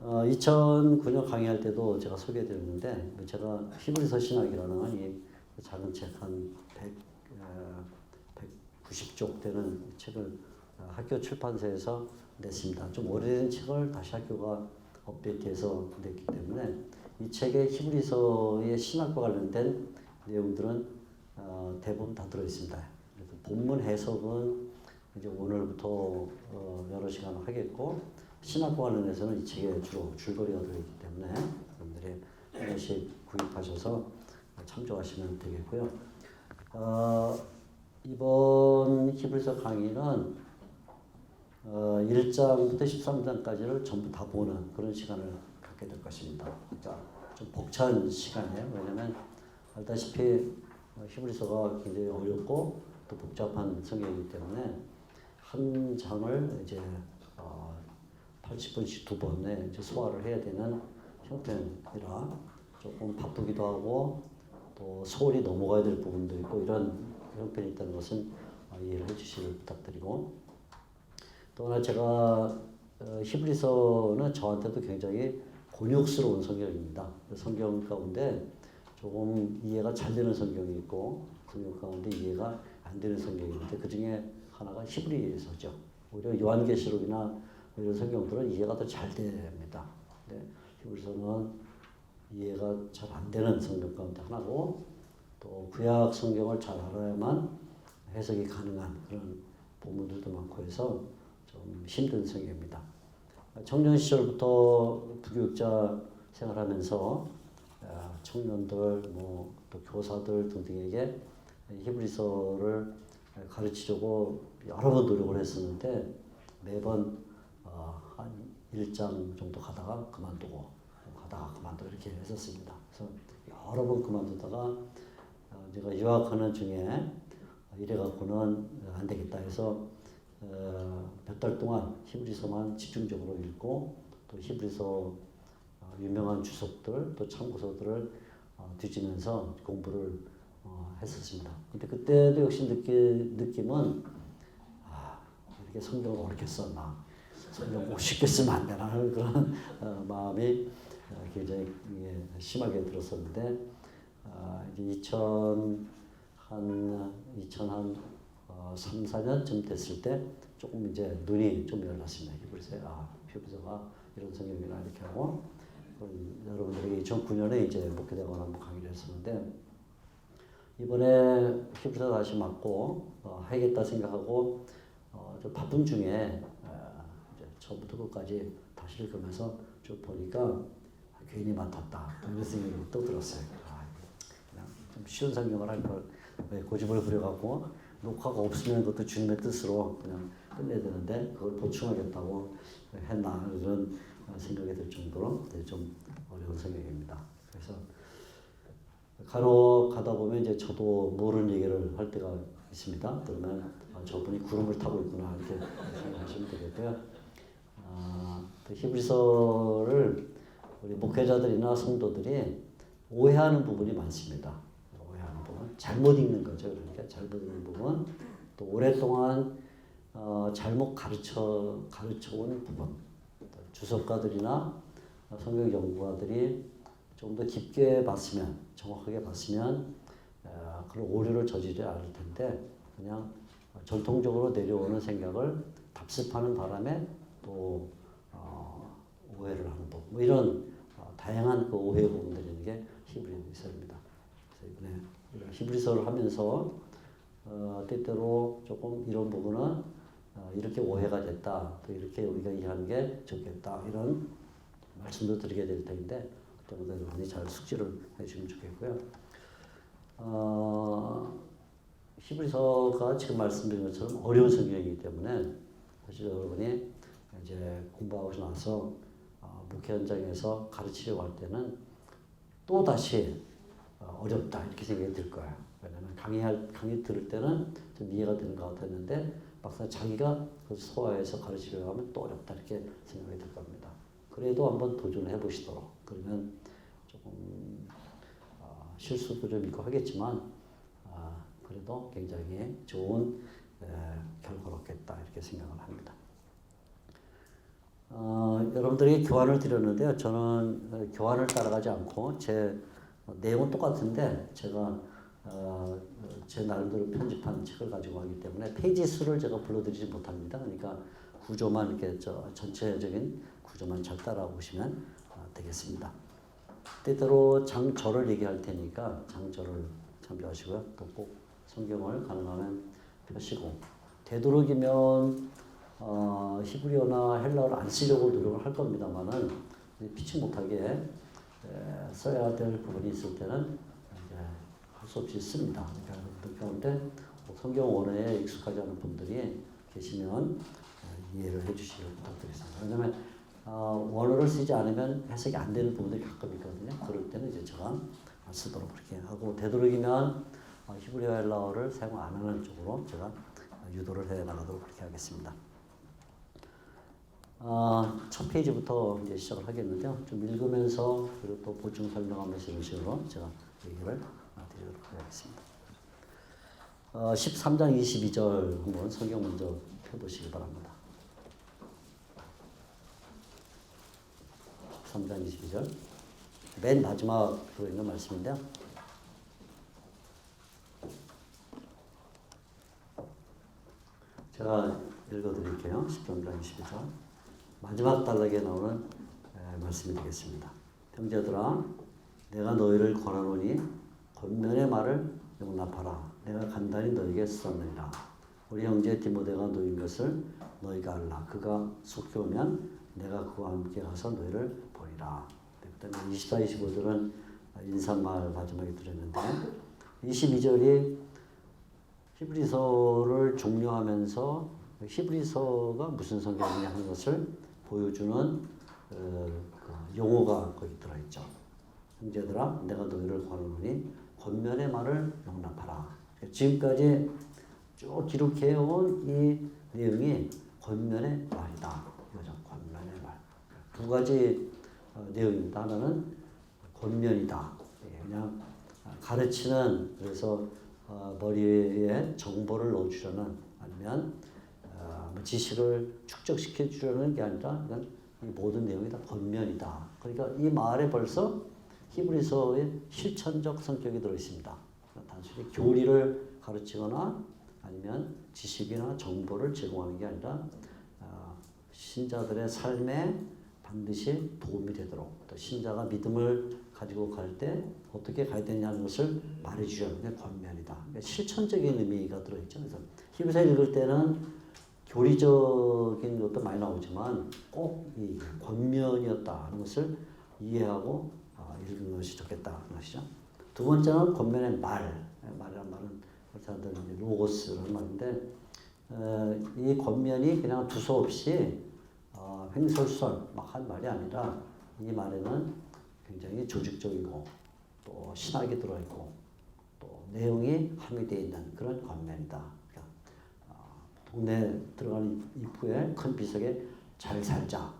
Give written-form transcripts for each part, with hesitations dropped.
2009년 강의할 때도 제가 소개해드렸는데 제가 히브리서 신학이라는 이 작은 책 한 190쪽 되는 책을 학교 출판사에서 냈습니다. 좀 오래된 책을 다시 학교가 업데이트해서 냈기 때문에 이 책에 히브리서의 신학과 관련된 내용들은 대부분 다 들어있습니다. 그래서 본문 해석은 이제 오늘부터 여러 시간 하겠고 신학과 관련해서는 이 책에 주로 줄거리가 들어있기 때문에 여러분들이 하나씩 구입하셔서 참조하시면 되겠고요. 이번 히브리서 강의는 1장부터 13장까지를 전부 다 보는 그런 시간을 갖게 될 것입니다. 그러니까 좀 벅찬 시간이에요. 왜냐하면 알다시피 히브리서가 굉장히 어렵고 또 복잡한 성경이기 때문에 한 장을 이제 80분씩 두 번에 이제 소화를 해야 되는 형태이라 조금 바쁘기도 하고 또 소홀히 넘어가야 될 부분도 있고 이런 형편이 있다는 것은 이해를 해주시길 부탁드리고, 또 하나 제가 히브리서는 저한테도 굉장히 곤욕스러운 성경입니다. 성경 가운데 조금 이해가 잘 되는 성경이 있고 성경 가운데 이해가 안 되는 성경이 있는데 그 중에 하나가 히브리서죠. 오히려 요한계시록이나 이런 성경들은 이해가 더 잘 됩니다. 근데 히브리서는 이해가 잘 안 되는 성경 가운데 하나고 또 구약 성경을 잘 알아야만 해석이 가능한 그런 본문들도 많고 해서 좀 힘든 성경입니다. 청년 시절부터 부교육자 생활하면서 청년들, 또 교사들 등등에게 히브리서를 가르치려고 여러 번 노력을 했었는데 매번 한 1장 정도 가다가 그만두고 이렇게 했었습니다. 그래서 여러 번 그만두다가 제가 유학하는 중에 이래갖고는 안 되겠다 해서 몇 달 동안 히브리서만 집중적으로 읽고 또 히브리서 유명한 주석들 또 참고서들을 뒤지면서 공부를 했었습니다. 근데 그때도 역시 느낌은 이렇게 성경을 어렵게 썼나, 성경 꼭 쉽게 쓰면 안 되나 하는 그런 마음이 굉장히 심하게 들었었는데 이제 2003, 4년쯤 됐을 때 조금 이제 눈이 좀 열렸습니다. 히브리서에 히브리서가 이런 성경이나 이렇게 하고 여러분들에게 2009년에 이제 목회대학원 한번 강의를 했었는데 이번에 히브리서 다시 맡고 하겠다 생각하고 좀 바쁜 중에 이제 처음부터 끝까지 다시 읽으면서 쭉 보니까 괜히 맡았다 이런 생각이 또 들었어요. 그냥 좀 쉬운 성경을 할 걸 왜 고집을 부려갖고 녹화가 없으면 그것도 주님의 뜻으로 그냥 끝내야 되는데 그걸 보충하겠다고 했나 이런 생각이 들 정도로 좀 어려운 성경입니다. 그래서 간혹 가다 보면 이제 저도 모르는 얘기를 할 때가 있습니다. 그러면 저분이 구름을 타고 있구나 이렇게 생각하시면 되겠고요. 히브리서를 우리 목회자들이나 성도들이 오해하는 부분이 많습니다. 오해하는 부분, 잘못 읽는 거죠. 그러니까 잘못 읽는 부분, 또 오랫동안 잘못 가르쳐온 부분, 주석가들이나 성경 연구가들이 좀 더 깊게 봤으면, 정확하게 봤으면 그런 오류를 저지르지 않을 텐데 그냥 전통적으로 내려오는 생각을 답습하는 바람에 또 오해를 하는 법, 이런 다양한 그 오해 부분들이 있는 게 히브리서입니다. 그래서 이번에 히브리서를 하면서 때때로 조금 이런 부분은 이렇게 오해가 됐다, 또 이렇게 우리가 이해하는 게 좋겠다, 이런 말씀도 드리게 될 텐데 그때마다 여러분이 잘 숙지를 해주시면 좋겠고요. 히브리서가 지금 말씀드린 것처럼 어려운 성경이기 때문에 사실 여러분이 이제 공부하고 나서 목회 현장에서 가르치려고 할 때는 또 다시 어렵다 이렇게 생각이 들 거예요. 왜냐하면 강의 들을 때는 좀 이해가 되는 것 같았는데 막상 자기가 그 소화해서 가르치려고 하면 또 어렵다 이렇게 생각이 들 겁니다. 그래도 한번 도전해 보시도록, 그러면 조금 실수도 좀 있고 하겠지만 그래도 굉장히 좋은 결과를 얻겠다 이렇게 생각을 합니다. 여러분들에게 교환을 드렸는데요. 저는 교환을 따라가지 않고 제 내용은 똑같은데 제가 제 나름대로 편집한 책을 가지고 하기 때문에 페이지 수를 제가 불러드리지 못합니다. 그러니까 구조만 이렇게 전체적인 구조만 잘 따라오시면 되겠습니다. 때때로 장절을 얘기할 테니까 장절을 참조하시고요. 또 꼭 성경을 가능하면 펴시고 되도록이면 히브리어나 헬라어를 안 쓰려고 노력을 할 겁니다만은 피치 못하게 써야 될 부분이 있을 때는 할 수 없이 씁니다. 그러니까 그 가운데 성경 원어에 익숙하지 않은 분들이 계시면 이해를 해주시길 부탁드리겠습니다. 왜냐하면 원어를 쓰지 않으면 해석이 안 되는 부분들이 가끔 있거든요. 그럴 때는 이제 제가 쓰도록 그렇게 하고 되도록이면 히브리어 헬라어를 사용 안 하는 쪽으로 제가 유도를 해 나가도록 그렇게 하겠습니다. 첫 페이지부터 이제 시작을 하겠는데요. 좀 읽으면서 그리고 또 보충 설명하면서 이런 식으로 제가 얘기를 드리도록 하겠습니다. 13장 22절 한번 성경 먼저 펴보시기 바랍니다. 13장 22절 맨 마지막으로 있는 말씀인데요. 제가 읽어드릴게요. 13장 22절 마지막 단락에 나오는 말씀이 되겠습니다. 형제들아 내가 너희를 권하노니 권면의 말을 용납하라. 내가 간단히 너희에게 썼느니라. 우리 형제 디모데가 놓인 것을 너희가 알라. 그가 속히 오면 내가 그와 함께 가서 너희를 보리라. 그다음에 24, 25절은 인사말 마지막에 드렸는데 22절이 히브리서를 종료하면서 히브리서가 무슨 성경이냐 하는 것을 보여주는 용어가 거기 들어있죠. 형제들아 내가 너희를 권하노니 권면의 말을 용납하라. 지금까지 쭉 기록해온 이 내용이 권면의 말이다. 이거죠. 권면의 말. 두 가지 내용입니다. 하나는 권면이다. 그냥 가르치는 그래서 머리에 정보를 넣어주려는 아니면 지식을 축적시켜 주려는 게 아니라 이건 이 모든 내용이 다 권면이다. 그러니까 이 말에 벌써 히브리서의 실천적 성격이 들어있습니다. 단순히 교리를 가르치거나 아니면 지식이나 정보를 제공하는 게 아니라 신자들의 삶에 반드시 도움이 되도록 또 신자가 믿음을 가지고 갈 때 어떻게 가야 되냐는 것을 말해주려는 게 권면이다. 그러니까 실천적인 의미가 들어있죠. 그래서 히브리서 읽을 때는 교리적인 것도 많이 나오지만 꼭 이 권면이었다 하는 것을 이해하고 읽는 것이 좋겠다 하는 것이죠. 두 번째는 권면의 말이란 말은 사람들은 로고스라는 말인데 이 권면이 그냥 두서없이 횡설수설 막 한 말이 아니라 이 말에는 굉장히 조직적이고 또 신학이 들어있고 또 내용이 함유되어 있는 그런 권면이다. 그러니까 동네 들어가는 입구에 큰 비석에 잘 살자,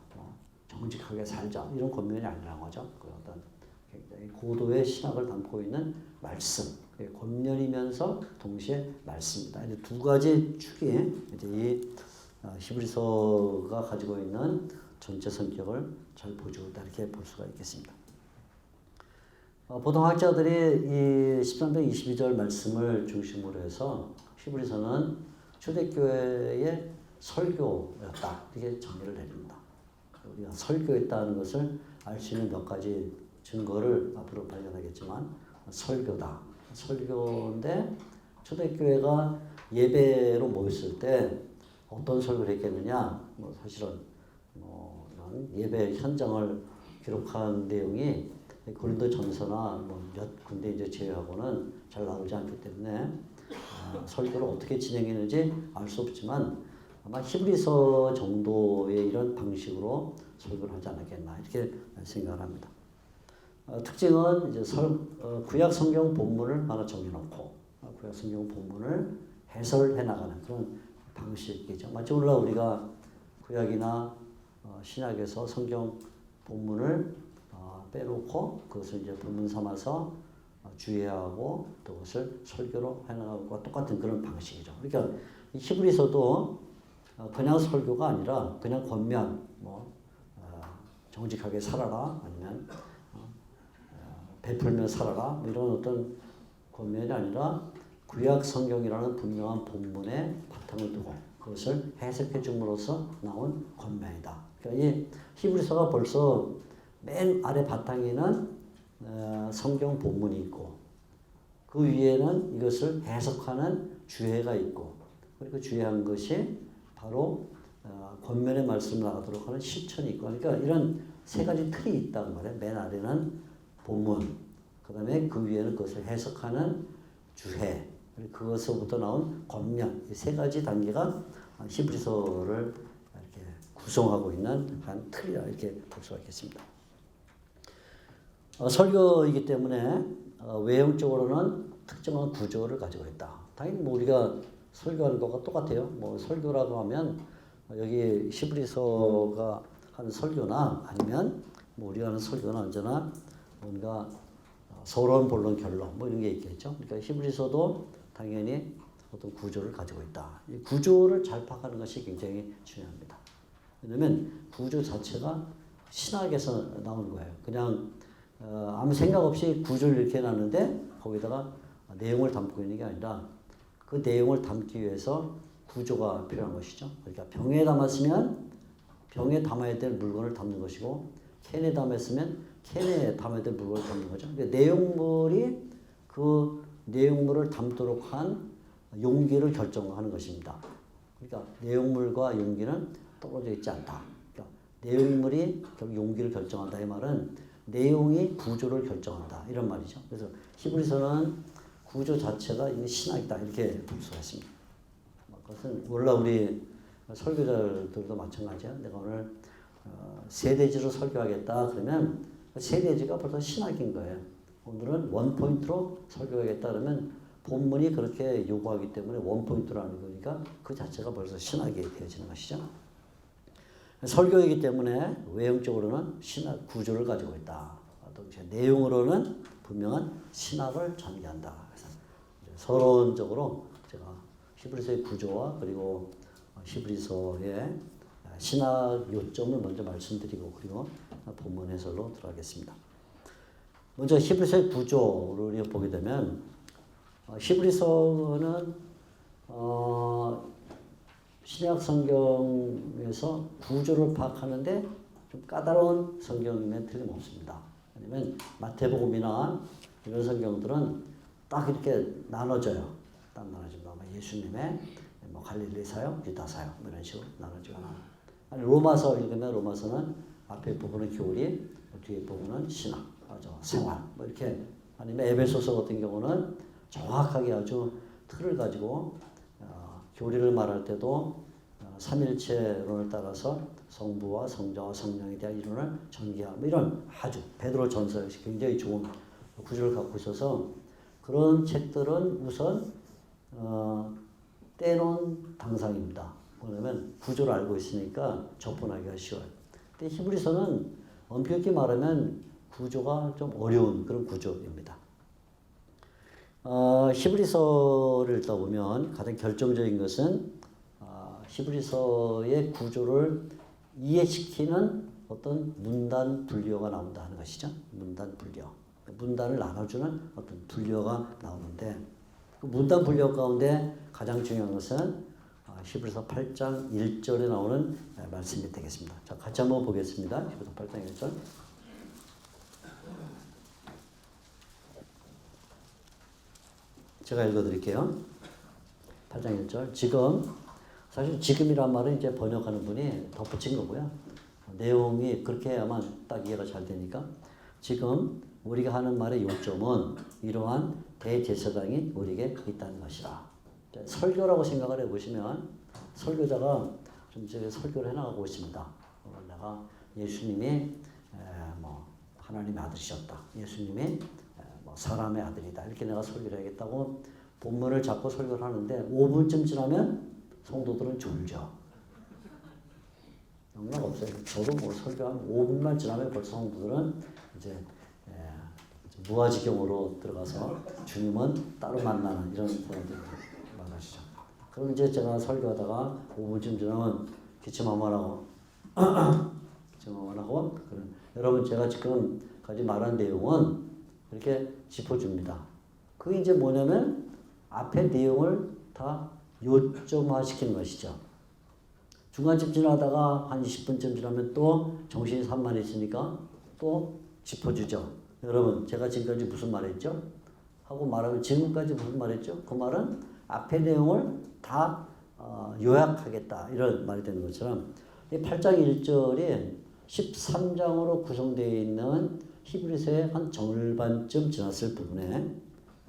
정직하게 살자 이런 권면이 아니라는 거죠. 그 어떤 굉장히 고도의 신학을 담고 있는 말씀, 권면이면서 동시에 말씀이다. 이제 두 가지 축이 이제 이 히브리서가 가지고 있는 전체 성격을 잘 보여주고 있다 이렇게 볼 수가 있겠습니다. 보통 학자들이 이 13장 22절 말씀을 중심으로 해서 히브리서는 초대교회의 설교였다 이렇게 정의를 내립니다. 우리가 설교했다는 것을 알 수 있는 몇 가지 증거를 앞으로 발견하겠지만 설교다. 설교인데 초대교회가 예배로 모였을 때 어떤 설교를 했겠느냐? 사실은 이런 예배 현장을 기록한 내용이 고린도전서나 몇 군데 이제 제외하고는 잘 나오지 않기 때문에 설교를 어떻게 진행했는지 알 수 없지만 아마 히브리서 정도의 이런 방식으로 설교를 하지 않았겠나 이렇게 생각을 합니다. 특징은 이제 구약 성경 본문을 하나 정해놓고 구약 성경 본문을 해설해 나가는 그런 방식이죠. 마치 오늘날 우리가 구약이나 신약에서 성경 본문을 빼놓고 그것을 이제 본문 삼아서 주의하고 또 그것을 설교로 해나가는 것과 똑같은 그런 방식이죠. 그러니까 히브리서도 그냥 설교가 아니라 그냥 권면, 정직하게 살아라 아니면 베풀며 살아라 뭐 이런 어떤 권면이 아니라 구약 성경이라는 분명한 본문에 바탕을 두고 그것을 해석해 줌으로써 나온 권면이다. 그러니까 이 히브리서가 벌써 맨 아래 바탕에는 성경 본문이 있고 그 위에는 이것을 해석하는 주해가 있고 그리고 주해한 것이 바로 권면의 말씀을 나가도록 하는 실천이 있고 그러니까 이런 세 가지 틀이 있단 말이에요. 맨 아래는 본문, 그 다음에 그 위에는 그것을 해석하는 주해, 그리고 그것으로부터 나온 권면 이 세 가지 단계가 히브리서를 이렇게 구성하고 있는 한 틀이라 이렇게 볼 수가 있겠습니다. 설교이기 때문에 외형적으로는 특정한 구조를 가지고 있다. 당연히 뭐 우리가 설교하는 것과 똑같아요. 뭐 설교라고 하면 여기 히브리서가 하는 설교나 아니면 뭐 우리가 하는 설교는 언제나 뭔가 서론, 본론, 결론 뭐 이런 게 있겠죠. 그러니까 히브리서도 당연히 어떤 구조를 가지고 있다. 이 구조를 잘 파악하는 것이 굉장히 중요합니다. 왜냐하면 구조 자체가 신학에서 나오는 거예요. 그냥 아무 생각 없이 구조를 이렇게 해놨는데 거기다가 내용을 담고 있는 게 아니라 그 내용을 담기 위해서 구조가 필요한 것이죠. 그러니까 병에 담았으면 병에 담아야 될 물건을 담는 것이고 캔에 담았으면 캔에 담아야 될 물건을 담는 거죠. 그러니까 내용물이 그 내용물을 담도록 한 용기를 결정하는 것입니다. 그러니까 내용물과 용기는 떨어져 있지 않다. 그러니까 내용물이 용기를 결정한다. 이 말은 내용이 구조를 결정한다. 이런 말이죠. 그래서 히브리서는 구조 자체가 이게 신학이다. 이렇게 볼 수가 있습니다. 그것은 원래 우리 설교자들도 마찬가지야. 내가 오늘 세대지로 설교하겠다. 그러면 세대지가 벌써 신학인 거예요. 오늘은 원포인트로 설교하겠다. 그러면 본문이 그렇게 요구하기 때문에 원포인트로 하는 거니까 그 자체가 벌써 신학이 되어지는 것이죠. 설교이기 때문에 외형적으로는 신학 구조를 가지고 있다. 동시에 내용으로는 분명한 신학을 전개한다. 그래서 서론적으로 제가 히브리서의 구조와 그리고 히브리서의 신학 요점을 먼저 말씀드리고 그리고 본문 해설로 들어가겠습니다. 먼저 히브리서의 구조를 보게 되면 히브리서는 신약 성경에서 구조를 파악하는데 좀 까다로운 성경이면 틀림없습니다. 왜냐면 마태복음이나 이런 성경들은 딱 이렇게 나눠져요. 딱 나눠집니다. 예수님의 뭐 갈릴리 사역, 유다 사역 뭐 이런 식으로 나눠지거나 아니 로마서 읽으면 로마서는 앞에 부분은 교리, 뒤에 부분은 신학, 생활 뭐 이렇게 아니면 에베소서 같은 경우는 정확하게 아주 틀을 가지고 교리를 말할 때도 삼일체론을 따라서 성부와 성자와 성령에 대한 이론을 전개하고 뭐 이런 아주 베드로 전서 역시 굉장히 좋은 구조를 갖고 있어서 그런 책들은 우선 떼놓은 당상입니다. 뭐냐면 구조를 알고 있으니까 접근하기가 쉬워요. 근데 히브리서는 엄격히 말하면 구조가 좀 어려운 그런 구조입니다. 히브리서를 읽다 보면 가장 결정적인 것은 히브리서의 구조를 이해시키는 어떤 문단 분류가 나온다는 것이죠. 문단 분류. 문단을 나눠주는 어떤 분류가 나오는데 그 문단 분류 가운데 가장 중요한 것은 히브리서 8장 1절에 나오는 말씀이 되겠습니다. 자, 같이 한번 보겠습니다. 히브리서 8장 1절. 제가 읽어드릴게요. 8장 1절. 사실 지금이란 말은 이제 번역하는 분이 덧붙인 거고요. 내용이 그렇게 해야만 딱 이해가 잘 되니까. 지금 우리가 하는 말의 요점은 이러한 대제사장이 우리에게 있다는 것이라. 설교라고 생각을 해보시면 설교자가 좀 이제 설교를 해나가고 있습니다. 내가 예수님이 뭐 하나님의 아들이셨다. 예수님이 뭐 사람의 아들이다. 이렇게 내가 설교를 하겠다고 본문을 잡고 설교를 하는데 5분쯤 지나면 성도들은 졸죠. 영락 없어요. 저도 뭐 설교한 5분만 지나면 벌써 성도들은 이제 무아지경으로 들어가서 주님은 따로 만나는 이런 사람들이 많으시죠. 그럼 이제 제가 설교하다가 5분쯤 지나면 기침 한번 하고 지금 원하고 그런 여러분 제가 지금까지 말한 내용은 이렇게 짚어줍니다. 그게 이제 뭐냐면 앞에 내용을 다 요점화시키는 것이죠. 중간쯤 지나다가 한 20분쯤 지나면 또 정신이 산만해지니까 또 짚어주죠. 여러분 제가 지금까지 무슨 말했죠? 하고 말하면 지금까지 무슨 말했죠? 그 말은 앞에 내용을 다 요약하겠다 이런 말이 되는 것처럼 이 8장 1절이 13장으로 구성되어 있는 히브리서의 한 절반쯤 지났을 부분에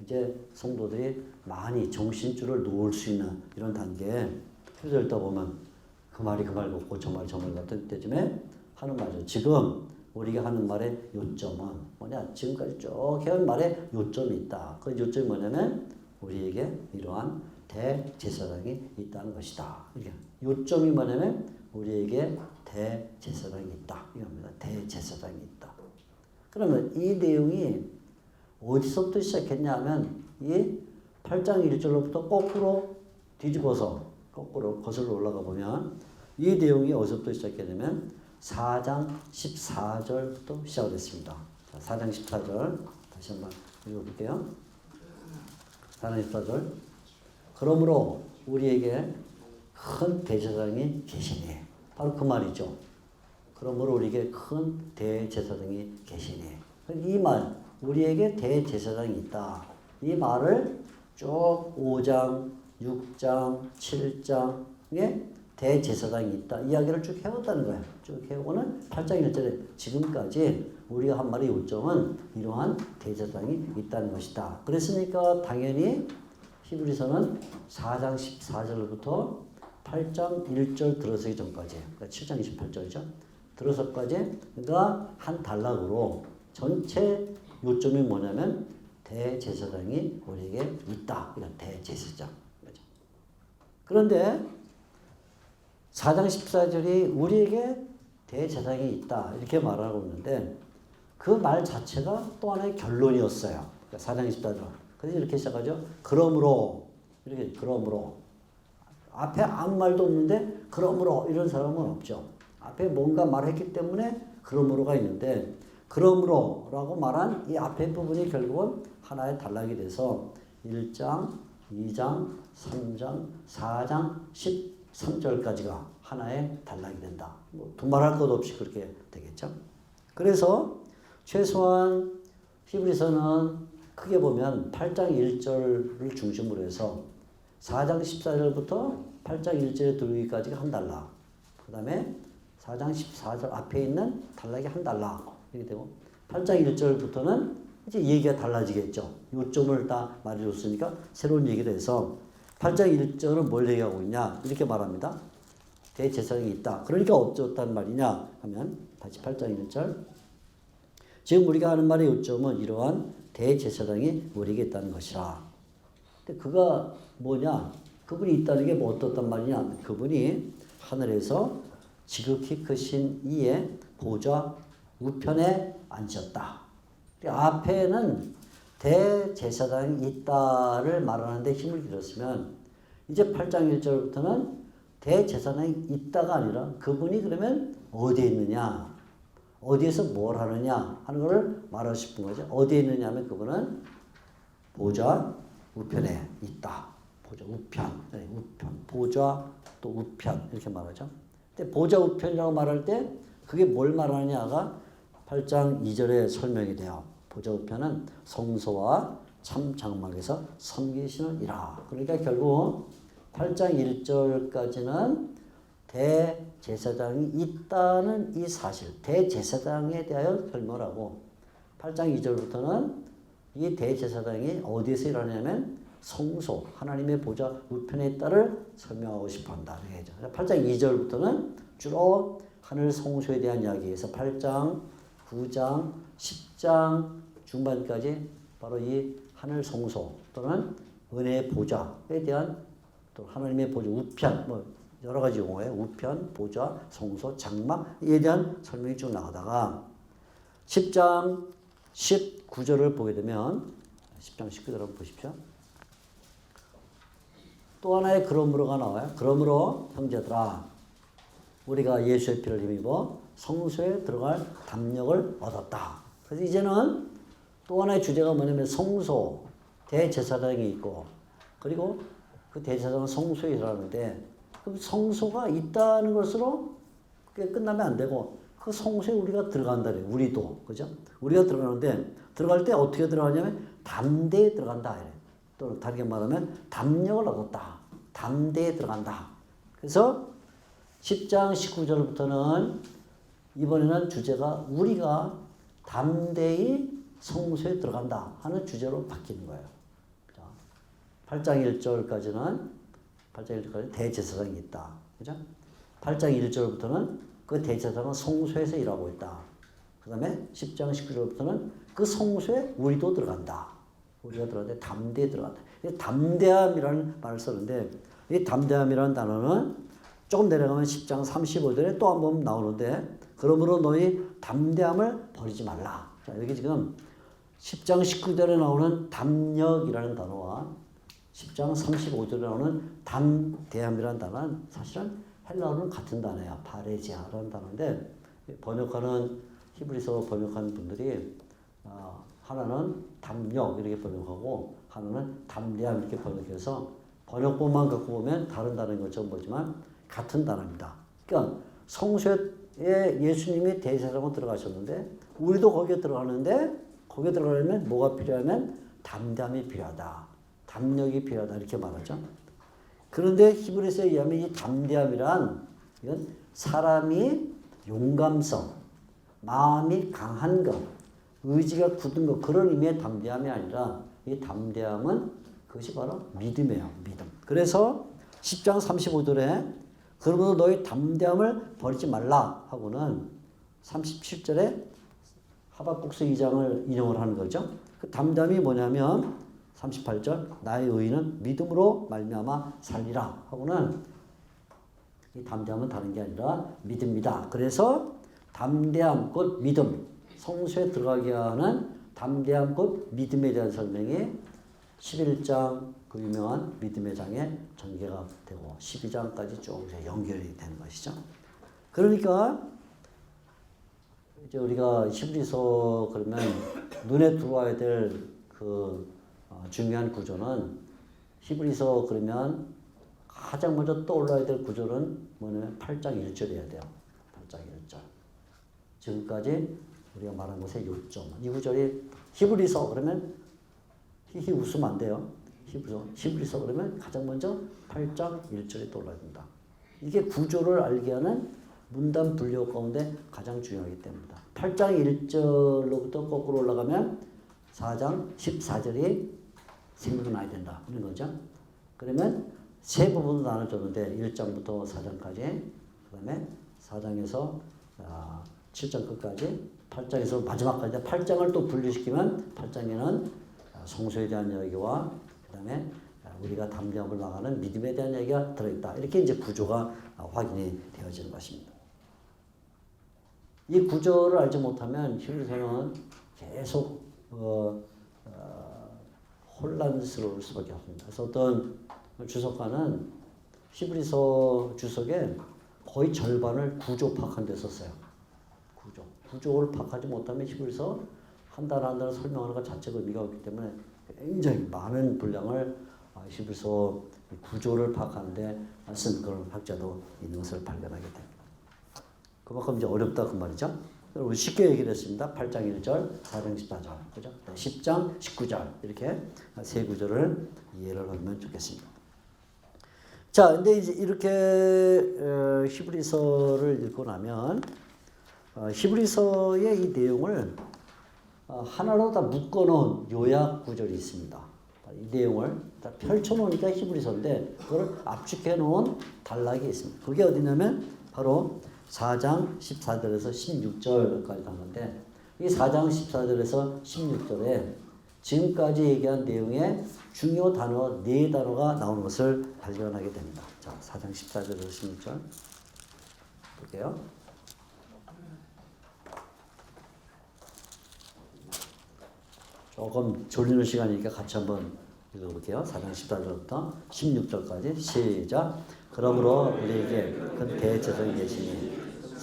이제 성도들이 많이 정신줄을 놓을 수 있는 이런 단계에 히브리서 읽다 보면 그 말이 그 말 같고 저 말이 저 말 같은 때쯤에 하는 말이죠. 지금 우리가 하는 말의 요점은 뭐냐? 지금까지 쭉 해온 말에 요점이 있다. 그 요점이 뭐냐면 우리에게 이러한 대제사장이 있다는 것이다. 이게 요점이 뭐냐면 우리에게 대제사장이 있다. 이겁니다. 대제사장이 있다. 그러면 이 내용이 어디서부터 시작했냐면 이 8장 1절로부터 거꾸로 뒤집어서 거꾸로 거슬러 올라가 보면 이 내용이 어디서부터 시작했냐면 4장 14절부터 시작됐습니다. 4장 14절 다시 한번 읽어볼게요. 4장 14절 그러므로 우리에게 큰 대제사장이 계시니 바로 그 말이죠. 그러므로 우리에게 큰 대제사장이 계시니 이 말 우리에게 대제사장이 있다. 이 말을 쭉 5장 6장 7장에 대제사장이 있다. 이야기를 쭉 해왔다는 거예요. 쭉 해오고는 8장 1절에 지금까지 우리가 한 말의 요점은 이러한 대제사장이 있다는 것이다. 그랬으니까 당연히 히브리서는 4장 14절부터 8장 1절 들어서기 전까지 그러니까 7장 28절이죠. 들어서까지 그러니까 한 단락으로 전체 요점이 뭐냐면 대제사장이 우리에게 있다. 그러니까 대제사장. 그런데 4장 14절이 우리에게 대제사장이 있다 이렇게 말하고 있는데 그 말 자체가 또 하나의 결론이었어요. 그러니까 4장 14절. 그래서 이렇게 시작하죠. 그러므로 이렇게 그러므로 앞에 아무 말도 없는데 그러므로 이런 사람은 없죠. 앞에 뭔가 말했기 때문에 그러므로가 있는데 그러므로라고 말한 이 앞에 부분이 결국은 하나의 단락이 돼서 1장, 2장, 3장, 4장, 13절까지가 하나의 단락이 된다. 뭐 두말할 것 없이 그렇게 되겠죠. 그래서 최소한 히브리서는 크게 보면 8장 1절을 중심으로 해서 4장 14절부터 8장 1절에 들어오기까지가 한 단락. 그 다음에 4장 14절 앞에 있는 단락이 한 단락. 이렇게 되고 8장 1절부터는 이제 얘기가 달라지겠죠. 요점을 다 말해줬으니까 새로운 얘기를 해서 8장 1절은 뭘 얘기하고 있냐 이렇게 말합니다. 대제사장이 있다. 그러니까 어쩌다는 말이냐 하면 다시 8장 1절 지금 우리가 하는 말의 요점은 이러한 대제사장이 우리에게 있다는 것이라. 근데 그가 뭐냐? 그분이 있다는 게 뭐 어떻단 말이냐? 그분이 하늘에서 지극히 크신 이의 보좌 우편에 앉으셨다. 앞에는 대제사장이 있다를 말하는데 힘을 들였으면 이제 8장 1절부터는 대제사장이 있다가 아니라 그분이 그러면 어디에 있느냐? 어디에서 뭘 하느냐 하는 것을 말하고 싶은 거죠. 어디에 있느냐 하면 그분은 보좌 우편에 있다. 보좌 우편, 네, 우편, 보좌 또 우편 이렇게 말하죠. 근데 보좌 우편이라고 말할 때 그게 뭘 말하느냐가 8장 2절에 설명이 돼요. 보좌 우편은 성소와 참 장막에서 섬기시는 이라. 그러니까 결국 8장 1절까지는 대제사장이 있다는 이 사실, 대제사장에 대하여 설명을 하고 8장 2절부터는 이 대제사장이 어디에서 일하냐면 성소, 하나님의 보좌 우편에 있다를 설명하고 싶어 한다. 8장 2절부터는 주로 하늘 성소에 대한 이야기에서 8장, 9장, 10장 중반까지 바로 이 하늘 성소 또는 은혜의 보좌에 대한 또 하나님의 보좌 우편 뭐 여러 가지 용어에 우편, 보좌, 성소, 장막에 대한 설명이 쭉 나가다가 10장 19절을 보게 되면 10장 19절 한번 보십시오. 또 하나의 그러므로가 나와요. 그러므로 형제들아 우리가 예수의 피를 힘입어 성소에 들어갈 담력을 얻었다. 그래서 이제는 또 하나의 주제가 뭐냐면 성소, 대제사장이 있고 그리고 그 대제사장은 성소에 들어가는데 그 성소가 있다는 것으로 그게 끝나면 안 되고 그 성소에 우리가 들어간다래. 우리도. 그죠? 우리가 들어가는데 들어갈 때 어떻게 들어가냐면 담대에 들어간다. 또는 다르게 말하면 담력을 얻었다. 담대에 들어간다. 그래서 10장 19절부터는 이번에는 주제가 우리가 담대히 성소에 들어간다 하는 주제로 바뀌는 거예요. 8장 1절까지는 대제사장이 있다. 그죠? 8장 1절부터는 그 대제사장은 성소에서 일하고 있다. 그 다음에 10장 19절부터는 그 성소에 우리도 들어간다. 우리가 들어가는데 담대에 들어간다. 담대함이라는 말을 쓰는데 이 담대함이라는 단어는 조금 내려가면 10장 35절에 또 한 번 나오는데 그러므로 너희 담대함을 버리지 말라. 자, 여기 지금 10장 19절에 나오는 담력이라는 단어와 10장 35절에 나오는 담대함이라는 단어는 사실은 헬라어는 같은 단어야. 바레지아라는 단어인데 번역하는 히브리서 번역하는 분들이 하나는 담력 이렇게 번역하고 하나는 담대함 이렇게 번역해서 번역본만 갖고 보면 다른 단어인 것처럼 보지만 같은 단어입니다. 그러니까 성소에 예수님이 대제사장으로 들어가셨는데 우리도 거기에 들어가는데 거기에 들어가려면 뭐가 필요하면 담대함이 필요하다. 담력이 필요하다 이렇게 말하죠. 그런데 히브리서에 의하면 이 담대함이란 이건 사람이 용감성, 마음이 강한 것, 의지가 굳은 것 그런 의미의 담대함이 아니라 이 담대함은 그것이 바로 믿음이에요. 믿음. 그래서 10장 35절에 그러므로 너희 담대함을 버리지 말라 하고는 37절에 하박국서 2장을 인용을 하는 거죠. 그 담대함이 뭐냐면 38절 나의 의인은 믿음으로 말미암아 살리라 하고는 이 담대함은 다른 게 아니라 믿음이다. 그래서 담대함 곧 믿음 성소에 들어가게 하는 담대함 곧 믿음에 대한 설명이 11장 그 유명한 믿음의 장에 전개가 되고 12장까지 쭉 연결이 되는 것이죠. 그러니까 이제 우리가 히브리서 그러면 눈에 들어와야 될 그 중요한 구조는 히브리서 그러면 가장 먼저 떠올라야 될 구조는 뭐냐면 8장 1절이어야 돼요. 8장 1절. 지금까지 우리가 말한 것의 요점. 이 구절이 히브리서 그러면 히히 웃으면 안 돼요. 히브리서 그러면 가장 먼저 8장 1절이 떠올라야 된다. 이게 구조를 알게 하는 문단 분류 가운데 가장 중요하기 때문이다. 8장 1절로부터 거꾸로 올라가면 4장 14절이 생각나야 된다. 이런 거죠. 그러면 세 부분으로 나눠줬는데 1장부터 4장까지 그 다음에 4장에서 7장 끝까지 8장에서 마지막까지 8장을 또 분류시키면 8장에는 성소에 대한 이야기와 그 다음에 우리가 담대함을 나가는 믿음에 대한 이야기가 들어있다. 이렇게 이제 구조가 확인이 되어지는 것입니다. 이 구조를 알지 못하면 히브리서는 계속 혼란스러울 수밖에 없습니다. 그래서 어떤 주석가는 히브리서 주석에 거의 절반을 구조 파악한 데 썼어요. 구조를 파악하지 못하면 히브리서 한 단 한 단을 설명하는 것 자체가 의미가 없기 때문에 굉장히 많은 분량을 히브리서 구조를 파악하는데 쓴 그런 학자도 있는 것을 발견하게 됩니다. 그만큼 이제 어렵다 그 말이죠. 우리 쉽게 얘기를 했습니다. 8장 1절, 4장 14절, 그죠? 10장 19절 이렇게 세 구절을 이해를 하면 좋겠습니다. 자, 근데 이제 이렇게 히브리서를 읽고 나면 히브리서의 이 내용을 하나로 다 묶어놓은 요약 구절이 있습니다. 이 내용을 다 펼쳐놓으니까 히브리서인데 그걸 압축해 놓은 단락이 있습니다. 그게 어디냐면 바로 4장 14절에서 16절까지 가는데 이 4장 14절에서 16절에 지금까지 얘기한 내용의 중요 단어 4단어가 나오는 것을 발견하게 됩니다. 자, 4장 14절에서 16절 볼게요. 조금 졸리는 시간이니까 같이 한번 읽어볼게요. 4장 14절부터 16절까지 시작. 그러므로 우리에게 큰 대제사장이 계시니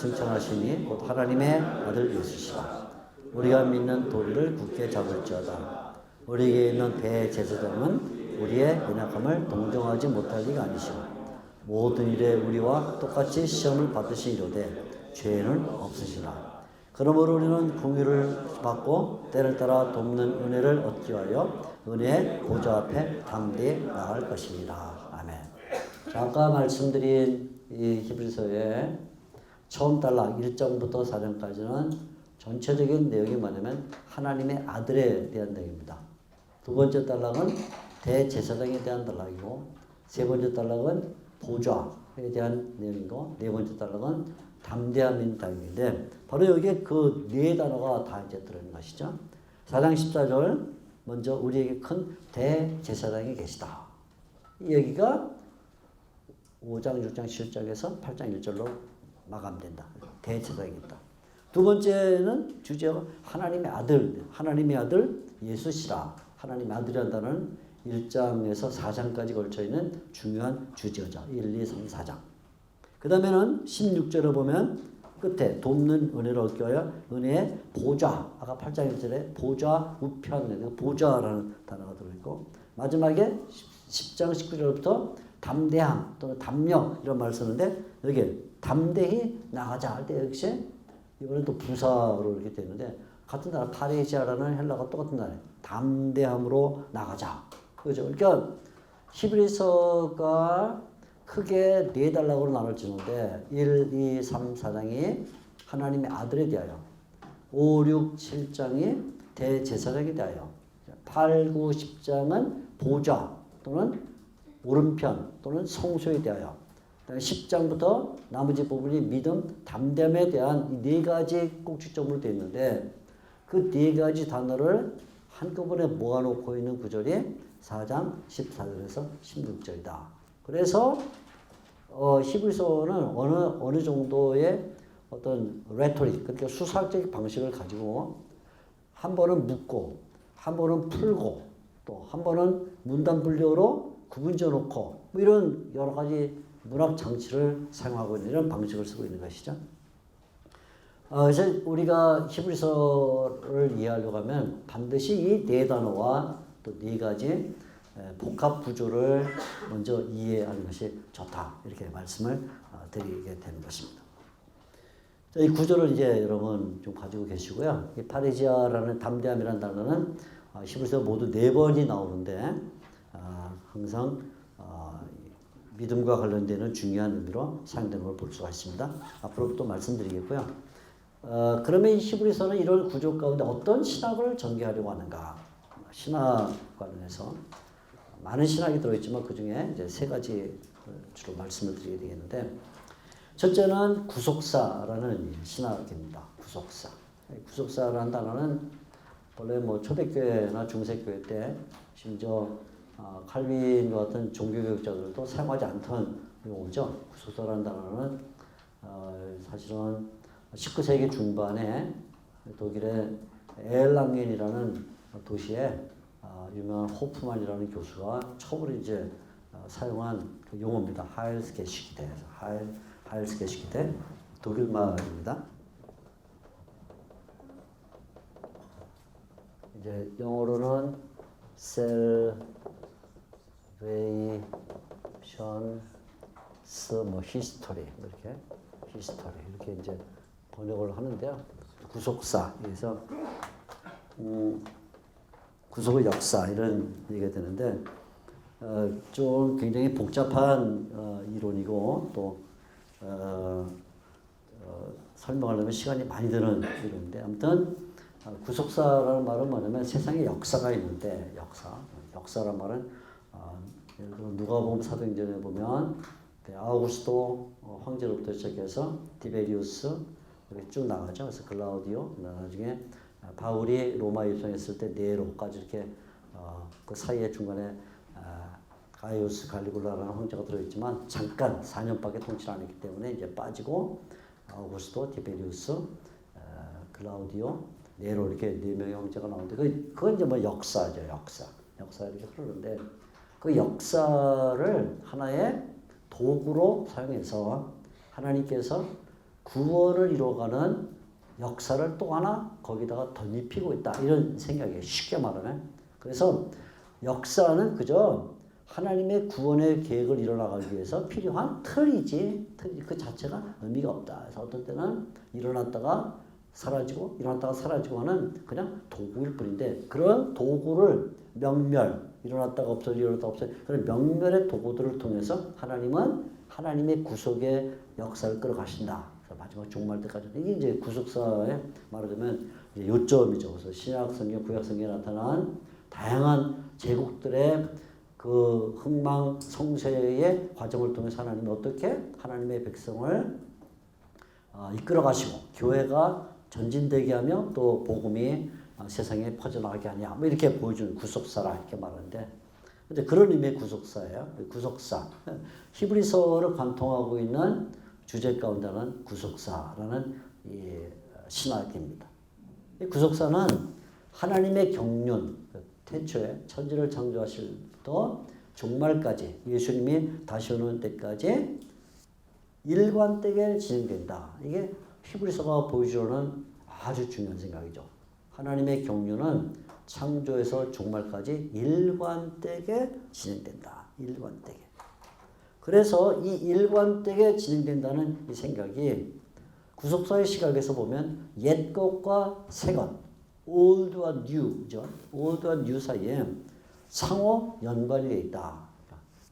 승천하시니 곧 하나님의 아들 예수시라. 우리가 믿는 도리를 굳게 잡을지어다. 우리에게 있는 대제사장은 우리의 연약함을 동정하지 못할 리가 아니시오. 모든 일에 우리와 똑같이 시험을 받으시이로되 죄는 없으시라. 그러므로 우리는 긍휼을 받고 때를 따라 돕는 은혜를 얻기 위하여 은혜의 보좌 앞에 담대히 나갈 것입니다. 아멘. 자, 아까 말씀드린 이 히브리서의 처음 단락 1장부터 4장까지는 전체적인 내용이 뭐냐면 하나님의 아들에 대한 내용입니다. 두 번째 단락은 대제사장에 대한 단락이고, 세 번째 단락은 보좌에 대한 내용이고, 네 번째 단락은 담대함인 단락인데, 바로 여기에 그 네 단어가 다 이제 들어있는 것이죠. 4장 14절, 먼저 우리에게 큰 대제사장이 계시다. 이 얘기가 5장, 6장, 7장에서 8장 1절로 마감된다. 대제사장이 있다. 두 번째는 주제가 하나님의 아들 예수시라. 하나님의 아들이라는 단어는 1장에서 4장까지 걸쳐있는 중요한 주제죠. 1, 2, 3, 4장. 그 다음에는 16절에 보면 끝에 돕는 은혜를 얻기 위하여 은혜의 보좌. 아까 8장 1절에 보좌 우편, 보좌라는 단어가 들어있고, 마지막에 10장 19절부터 담대함 또는 담력 이런 말을 쓰는데, 여기 담대히 나가자 할 때 역시 이번엔 또 부사로 이렇게 되는데, 같은 단어 파레시아라는 헬라가 똑같은 단어예요. 담대함으로 나가자. 그죠? 그러니까 히브리서가 크게 네 단락으로 나눠지는데 1, 2, 3, 4장이 하나님의 아들에 대하여, 5, 6, 7장이 대제사장에 대하여, 8, 9, 10장은 보좌 또는 오른편 또는 성소에 대하여, 10장부터 나머지 부분이 믿음, 담대함에 대한 이 네 가지 꼭지점으로 되어 있는데, 그 네 가지 단어를 한꺼번에 모아놓고 있는 구절이 4장 14절에서 16절이다. 그래서 히브리서는 어느 정도의 어떤 레토릭, 그러니까 수사학적 방식을 가지고 한 번은 묻고, 한 번은 풀고, 또 한 번은 문단분류로 구분지어 놓고, 뭐 이런 여러 가지 문학 장치를 사용하고 있는 이런 방식을 쓰고 있는 것이죠. 그래서 우리가 히브리서를 이해하려고 하면 반드시 이 네 단어와 또 네 가지 복합 구조를 먼저 이해하는 것이 좋다. 이렇게 말씀을 드리게 되는 것입니다. 이 구조를 이제 여러분 좀 가지고 계시고요. 이 파레시아라는 담대함이라는 단어는 히브리서 모두 4번이 나오는데, 항상 믿음과 관련되는 중요한 의미로 사용되는 걸 볼 수가 있습니다. 앞으로 또 말씀드리겠고요. 그러면 히브리서는 이런 구조 가운데 어떤 신학을 전개하려고 하는가? 신학 관련해서 많은 신학이 들어있지만 그 중에 이제 3가지 주로 말씀을 드리게 되겠는데, 첫째는 구속사라는 신학입니다. 구속사. 구속사라는 단어는 원래 뭐 초대교회나 중세교회 때 심지어 칼빈과 같은 종교교육자들도 사용하지 않던 용어죠. 구속사라는 단어는 사실은 19세기 중반에 독일의 엘랑겐이라는 도시에 유명한 호프만이라는 교수가 처음으로 이제 사용한 그 용어입니다. 하일스게시기테. 하일스게시기테. 독일 말입니다. 이제 영어로는 셀베이션 뭐 히스토리 이렇게 히스토리 이렇게 이제 번역을 하는데요. 구속사, 그래서 구속의 역사 이런 얘기가 되는데, 좀 굉장히 복잡한 이론이고 또 설명하려면 시간이 많이 드는 이론인데, 아무튼 구속사라는 말은 뭐냐면 세상에 역사가 있는데, 역사란 말은 예를 들어 누가복음 사도행전에 보면 아우구스도 황제로부터 시작해서 디베리우스 이렇게 쭉 나가죠. 그래서 글라우디오, 나중에 바울이 로마 입성했을 때 네로까지 이렇게 그 사이에 중간에 가이우스 갈리굴라라는 황제가 들어있지만 잠깐 4년밖에 통치를 안 했기 때문에 이제 빠지고 아우구스도, 디베리우스, 글라우디오, 네로 이렇게 4명의 황제가 나오는데 그건 이제 뭐 역사죠. 역사 이렇게 흐르는데, 그 역사를 하나의 도구로 사용해서 하나님께서 구원을 이루어가는 역사를 또 하나 거기다가 덧입히고 있다. 이런 생각이에요. 쉽게 말하면. 그래서 역사는 그저 하나님의 구원의 계획을 이뤄나가기 위해서 필요한 틀이지 그 자체가 의미가 없다. 그래서 어떤 때는 일어났다가 사라지고 일어났다가 사라지고 하는 그냥 도구일 뿐인데 그런 도구를 명멸 일어났다가 없어져 일어났다가 없어져 그런 명멸의 도구들을 통해서 하나님은 하나님의 구속의 역사를 끌어가신다. 그래서 마지막 종말 때까지 이게 이제 구속사의 말하자면 이제 요점이죠. 그래서 신약 성경, 구약 성경에 나타난 다양한 제국들의 그 흥망 성쇠의 과정을 통해서 하나님이 어떻게 하나님의 백성을 이끌어 가시고 교회가 전진되게 하며 또 복음이 세상에 퍼져나가게 하냐 뭐 이렇게 보여주는 구속사라 이렇게 말하는데 근데 그런 의미의 구속사예요. 구속사. 히브리서를 관통하고 있는 주제 가운데는 구속사라는 이 신학입니다. 이 구속사는 하나님의 경륜, 태초에 천지를 창조하실 때부터 종말까지 예수님이 다시 오는 때까지 일관되게 진행된다. 이게 히브리서가 보여주는 아주 중요한 생각이죠. 하나님의 경륜은 창조에서 종말까지 일관되게 진행된다. 일관되게. 그래서 이 일관되게 진행된다는 이 생각이 구속사의 시각에서 보면 옛 것과 새 것, old와 new죠. old와 new 사이에 상호 연관이 되어 있다.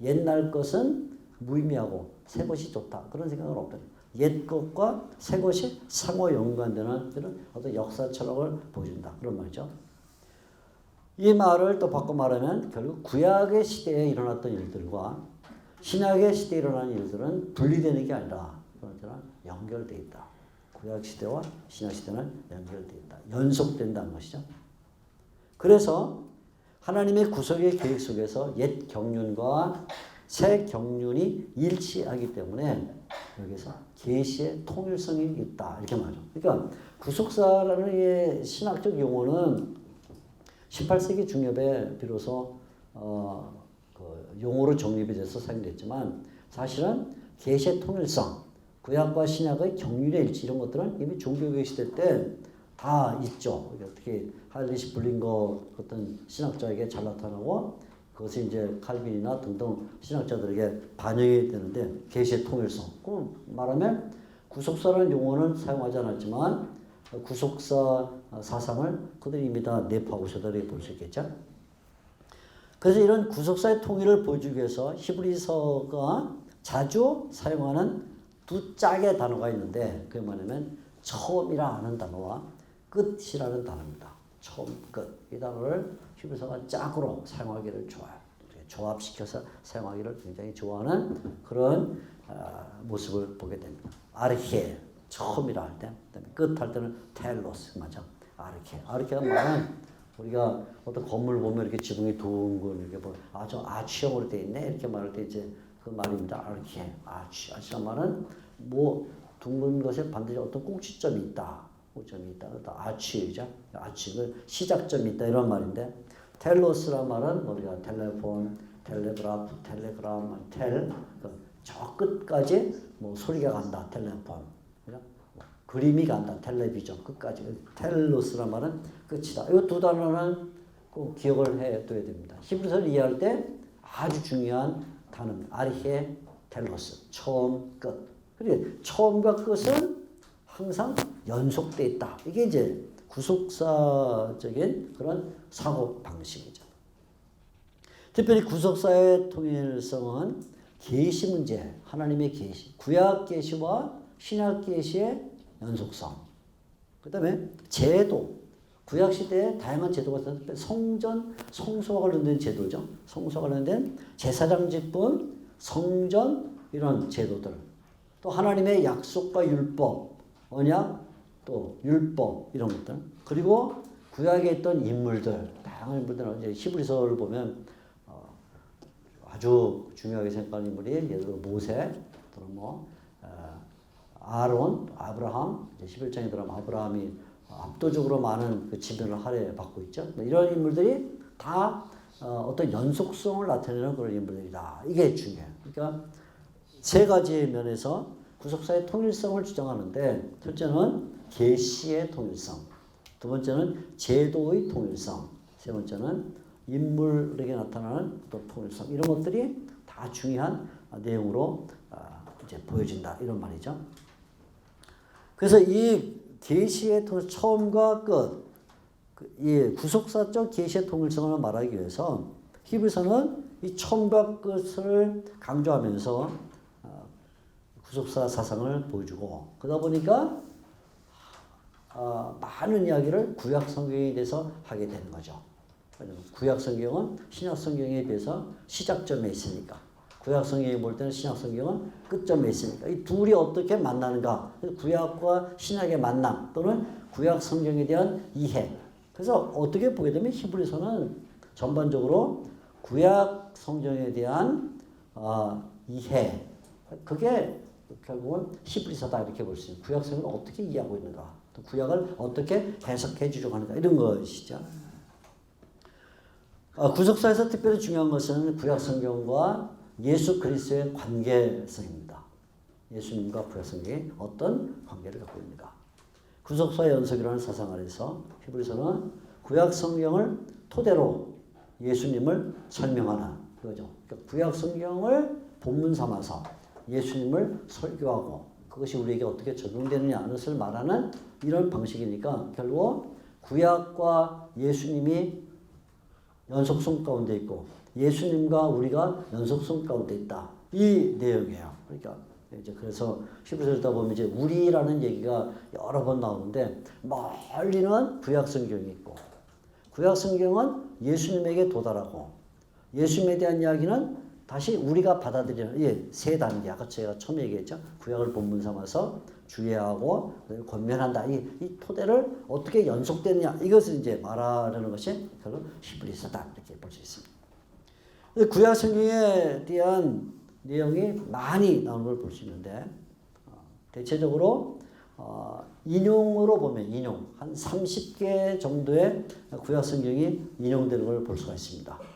옛날 것은 무의미하고 새 것이 좋다. 그런 생각은 없다. 옛 것과 새 것이 상호 연관되는 그런 어떤 역사 철학을 보여준다. 그런 말이죠. 이 말을 또 바꿔 말하면 결국 구약의 시대에 일어났던 일들과 신약의 시대에 일어나는 일들은 분리되는 게 아니라 연결되어 있다. 구약 시대와 신약 시대는 연결되어 있다. 연속된다는 것이죠. 그래서 하나님의 구속의 계획 속에서 옛 경륜과 새 경륜이 일치하기 때문에 여기서 계시의 통일성이 있다. 이렇게 말하죠. 그러니까 구속사라는 이 신학적 용어는 18세기 중엽에 비로소 그 용어로 정립이 돼서 사용됐지만 사실은 계시의 통일성, 구약과 신약의 경륜의 일치 이런 것들은 이미 종교개혁 시대 때 다 있죠. 특히 하일리시 블링거 어떤 신학자에게 잘 나타나고 그것이 이제 칼빈이나 등등 신학자들에게 반영이 되는데 계시의 통일성. 그 말하면 구속사라는 용어는 사용하지 않았지만 구속사 사상을 그들이 이미 다 내포하고 있었다 이렇게 볼 수 있겠죠. 그래서 이런 구속사의 통일을 보여주기 위해서 히브리서가 자주 사용하는 두 짝의 단어가 있는데 그게 뭐냐면 처음이라 하는 단어와 끝이라는 단어입니다. 처음, 끝. 이 단어를 히브리서가 짝으로 사용하기를 좋아해요. 조합시켜서 사용하기를 굉장히 좋아하는 그런 모습을 보게 됩니다. 아르케, 처음이라 할 때, 그다음에 끝 할 때는 텔로스, 맞죠? 아르케. 아르케가 말은 우리가 어떤 건물 보면 이렇게 지붕이 둥근 이렇게 뭐 아주 아치형으로 되어 있네 이렇게 말할 때 이제 그 말입니다. 아르케, 아치. 아치란 말은 뭐 둥근 것에 반드시 어떤 꼭지점이 있다. 꼭지점이 있다. 아치이죠. 아치는 시작점이 있다 이런 말인데 텔로스란 말은 우리가 텔레폰, 텔레그라프, 텔레그램, 저 끝까지 뭐 소리가 간다. 텔레폰. 그죠? 그림이 간다. 텔레비전 끝까지. 텔로스란 말은 끝이다. 이 두 단어는 꼭 기억을 해둬야 됩니다. 히브리서를 이해할 때 아주 중요한 단어입니다. 아르헤, 텔로스. 처음, 끝. 그리고 처음과 끝은 항상 연속되어 있다. 이게 이제 구속사적인 그런 사고 방식이죠. 특별히 구속사의 통일성은 계시 문제, 하나님의 계시, 구약 계시와 신약 계시의 연속성. 그다음에 제도, 구약 시대에 다양한 제도가 있었는데 성전, 성소와 관련된 제도죠. 성소와 관련된 제사장 직분, 성전 이런 제도들. 또 하나님의 약속과 율법, 언약, 또 율법 이런 것들. 그리고 구약에 있던 인물들, 다양한 인물들. 이제 히브리서를 보면 아주 중요하게 생각하는 인물이 예를 들어 모세, 또는 뭐 아론, 아브라함. 이제 11장에 들어가면 아브라함이 압도적으로 많은 그 지변을 할애받고 있죠. 이런 인물들이 다 어떤 연속성을 나타내는 그런 인물들이다. 이게 중요해요. 그러니까 세 가지 면에서 구속사의 통일성을 주장하는데 첫째는 계시의 통일성, 두 번째는 제도의 통일성, 세 번째는 인물에게 나타나는 또 통일성, 이런 것들이 다 중요한 내용으로 이제 보여진다 이런 말이죠. 그래서 이 계시의 통일, 처음과 끝, 이 구속사적 계시의 통일성을 말하기 위해서 히브리서는 이 처음과 끝을 강조하면서 구속사 사상을 보여주고, 그러다 보니까 많은 이야기를 구약 성경에 대해서 하게 되는 거죠. 구약 성경은 신약 성경에 비해서 시작점에 있으니까, 구약 성경에 볼 때는 신약 성경은 끝점에 있으니까 이 둘이 어떻게 만나는가, 구약과 신약의 만남 또는 구약 성경에 대한 이해. 그래서 어떻게 보게 되면 히브리서는 전반적으로 구약 성경에 대한 이해, 그게 결국은 히브리서다 이렇게 볼 수 있는, 구약 성경을 어떻게 이해하고 있는가, 또 구약을 어떻게 해석해 주려고 하는가, 이런 것이죠. 구속사에서 특별히 중요한 것은 구약 성경과 예수 그리스도의 관계성입니다. 예수님과 구약 성경이 어떤 관계를 갖고 있는가. 구속사의 연속이라는 사상 아래서 히브리서는 구약 성경을 토대로 예수님을 설명하는 거죠. 그러니까 구약 성경을 본문 삼아서 예수님을 설교하고 그것이 우리에게 어떻게 적용되느냐 것을 말하는 이런 방식이니까 결국 구약과 예수님이 연속성 가운데 있고 예수님과 우리가 연속성 가운데 있다. 이 내용이에요. 그러니까 이제 그래서 히브리서 읽다 보면 이제 우리라는 얘기가 여러 번 나오는데, 멀리는 구약 성경이 있고 구약 성경은 예수님에게 도달하고 예수님에 대한 이야기는 다시 우리가 받아들이는 세 단계, 아까 제가 처음에 얘기했죠. 구약을 본문 삼아서 주의하고 권면한다. 이 토대를 어떻게 연속되느냐, 이것을 이제 말하려는 것이 결국 히브리서다 이렇게 볼 수 있습니다. 구약 성경에 대한 내용이 많이 나오는 걸 볼 수 있는데, 대체적으로 인용으로 보면 인용 한 30개 정도의 구약 성경이 인용되는 걸 볼 수가 있습니다.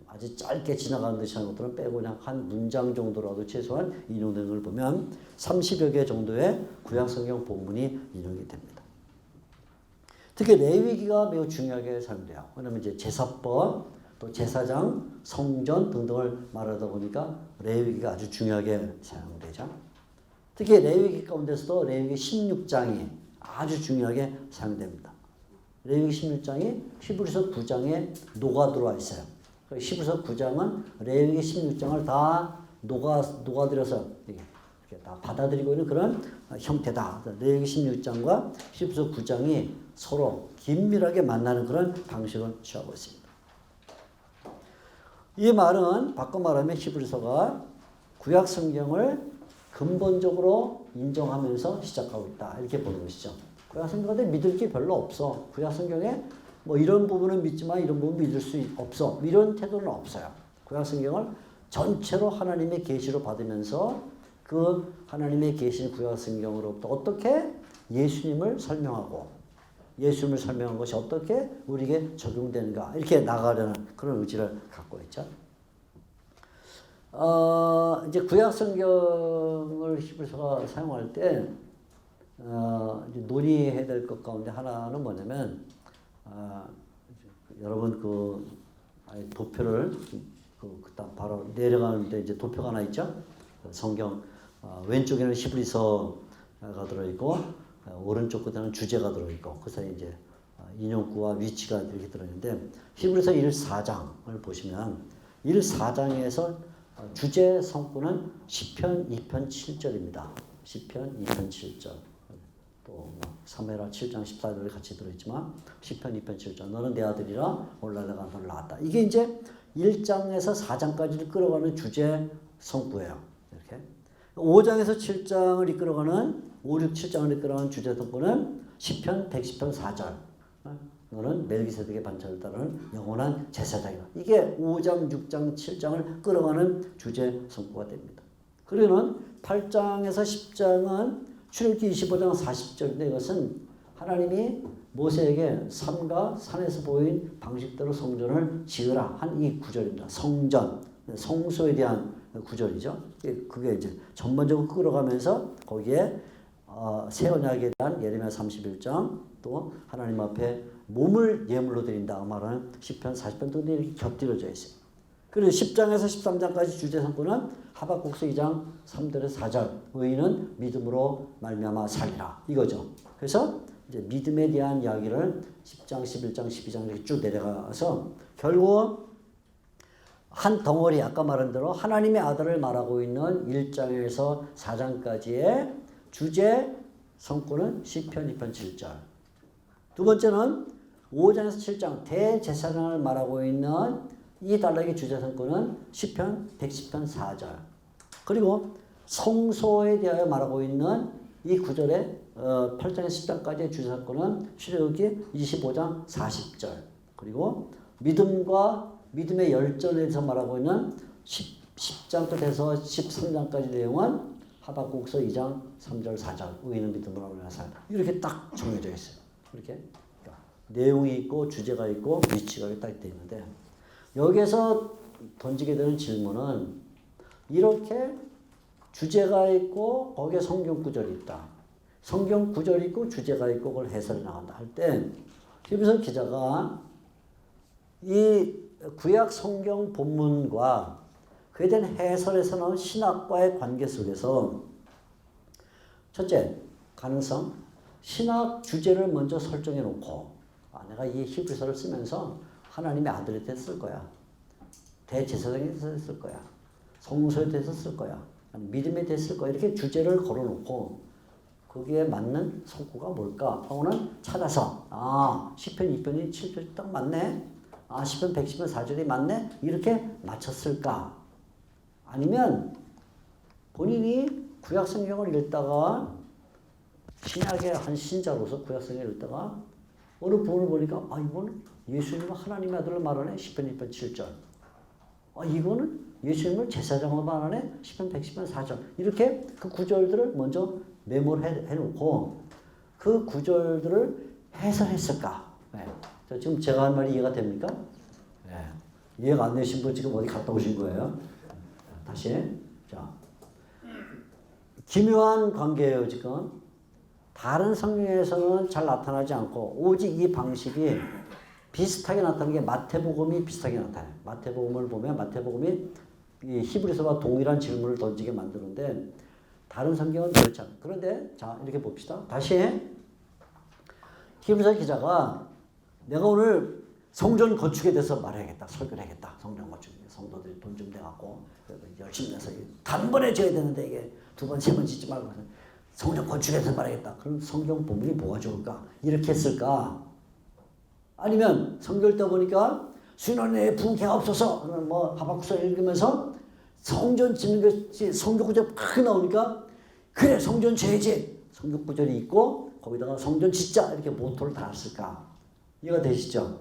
아주 짧게 지나가는 듯이 하는 것들은 빼고 그냥 한 문장 정도라도 최소한 인용되는 걸 보면 30여 개 정도의 구약 성경 본문이 인용이 됩니다. 특히 레위기가 매우 중요하게 사용돼요. 왜냐하면 이제 제사법, 또 제사장, 성전 등등을 말하다 보니까 레위기가 아주 중요하게 사용되죠. 특히 레위기 가운데서도 레위기 16장이 아주 중요하게 사용됩니다. 레위기 16장이 히브리서 9장에 녹아 들어와 있어요. 히브리서 9장은 레위기 16장을 다 녹아들여서 이렇게 다 받아들이고 있는 그런 형태다. 레위기 16장과 히브리서 9장이 서로 긴밀하게 만나는 그런 방식을 취하고 있습니다. 이 말은 바꿔 말하면 히브리서가 구약 성경을 근본적으로 인정하면서 시작하고 있다 이렇게 보는 것이죠. 구약 성경에 믿을 게 별로 없어. 구약 성경에 뭐 이런 부분은 믿지만 이런 부분 믿을 수 없어. 이런 태도는 없어요. 구약 성경을 전체로 하나님의 계시로 받으면서 그 하나님의 계신 구약 성경으로부터 어떻게 예수님을 설명하고 예수님을 설명한 것이 어떻게 우리에게 적용되는가 이렇게 나가려는 그런 의지를 갖고 있죠. 이제 구약 성경을 히브리서가 사용할 때 이제 논의해야 될 것 가운데 하나는 뭐냐면 여러분 도표를 그다음 바로 내려가는데 이제 도표가 하나 있죠. 성경 왼쪽에는 히브리서가 들어있고 오른쪽 끝에는 주제가 들어있고 그 사이에 이제 인용구와 위치가 이렇게 들어있는데 히브리서 1:4장을 보시면 1:4장에서 주제 성구는 시편 2편 7절입니다. 시편 2편 7절. 또 사무엘하 7장 14절에 같이 들어있지만 시편 2편 7절 너는 내 아들이라 오늘 내가 너를 낳았다. 이게 이제 1장에서 4장까지를 끌어가는 주제 성구예요. 이렇게 5장에서 7장을 이끌어가는 5, 6, 7장을 이끌어가는 주제 성구는 시편 110편 4절 너는 멜기세덱의 반차를 따르는 영원한 제사장이다. 이게 5장, 6장, 7장을 끌어가는 주제 성구가 됩니다. 그러면 8장에서 10장은 출애굽기 25장 40절인데 이것은 하나님이 모세에게 산과 산에서 보인 방식대로 성전을 지으라 한 이 구절입니다. 성전, 성소에 대한 구절이죠. 그게 이제 전반적으로 끌어가면서 거기에 새 언약에 대한 예레미야 31장 또 하나님 앞에 몸을 예물로 드린다 말하는 시편 40편 등이 이렇게 곁들여져 있어요. 그리고 10장에서 13장까지 주제 성구는 하박국서 2장 3절에서 4절 의인은 믿음으로 말미암아 살리라 이거죠. 그래서 이제 믿음에 대한 이야기를 10장, 11장, 12장 이렇게 쭉 내려가서 결국 한 덩어리 아까 말한 대로 하나님의 아들을 말하고 있는 1장에서 4장까지의 주제 성구는 시편 2편 7절. 두 번째는 5장에서 7장 대제사장을 말하고 있는 이 단락의 주제 성구는 시편 110편 4절. 그리고 성소에 대하여 말하고 있는 이 구절의 8장에서 10장까지의 주제 성구는 출애굽기 25장 40절. 그리고 믿음과 믿음의 열전에 대해서 말하고 있는 10장부터 돼서 13장까지 내용은 하박국서 2장 3절 4절 의인은 믿음으로 말미암아 살리라 이렇게 딱 정해져 있어요. 이렇게 그러니까 내용이 있고 주제가 있고 위치가 딱 되어 있는데 여기에서 던지게 되는 질문은 이렇게 주제가 있고 거기에 성경 구절이 있다. 성경 구절이 있고 주제가 있고 그걸 해설해 나간다 할 때 김희선 기자가 이 구약 성경 본문과 그에 대한 해설에서 나온 신학과의 관계 속에서 첫째 가능성 신학 주제를 먼저 설정해 놓고 내가 이 히브리서를 쓰면서 하나님의 아들에 대해서 쓸 거야. 대제사장에 대해서 쓸 거야. 성소에 대해서 쓸 거야. 믿음에 대해서 쓸 거야. 이렇게 주제를 걸어놓고 거기에 맞는 성구가 뭘까 하고는 찾아서 시편 2편이 7절이 딱 맞네. 시편 110편 4절이 맞네. 이렇게 맞췄을까? 아니면 본인이 구약 성경을 읽다가 신약의 한 신자로서 구약 성경을 읽다가 어느 부분을 보니까 이거는 예수님은 하나님의 아들을 말하네. 시편 2편 7절. 이거는 예수님을 제사장으로 말하네. 시편 110편 4절. 이렇게 그 구절들을 먼저 메모를 해놓고 그 구절들을 해설했을까? 네. 지금 제가 한 말이 이해가 됩니까? 네. 이해가 안 되신 분 지금 어디 갔다 오신 거예요? 다시. 자, 기묘한 관계예요, 지금. 다른 성경에서는 잘 나타나지 않고 오직 이 방식이 비슷하게 나타나는 게 마태복음이 비슷하게 나타나요. 마태복음을 보면 마태복음이 이 히브리서와 동일한 질문을 던지게 만드는데 다른 성경은 그렇지 않아요. 그런데 자 이렇게 봅시다. 다시 히브리서 기자가 내가 오늘 성전 건축에 대해서 말해야겠다. 설교를 해야겠다. 성전 건축. 성도들이 돈 좀 내갖고 열심히 해서 단번에 지어야 되는데 이게 두 번, 세 번 짓지 말고 성전 건축에 대해서 말하겠다. 그럼 성경 본문이 뭐가 좋을까? 이렇게 했을까? 아니면 성경 읽다 보니까 수년에 부흥케 없어서 뭐 하박국서 읽으면서 성전 짓는 것이 성경 구절 크게 나오니까 그래 성전 죄지. 성경 구절이 있고 거기다가 성전 짓자 이렇게 모토를 달았을까? 이해가 되시죠?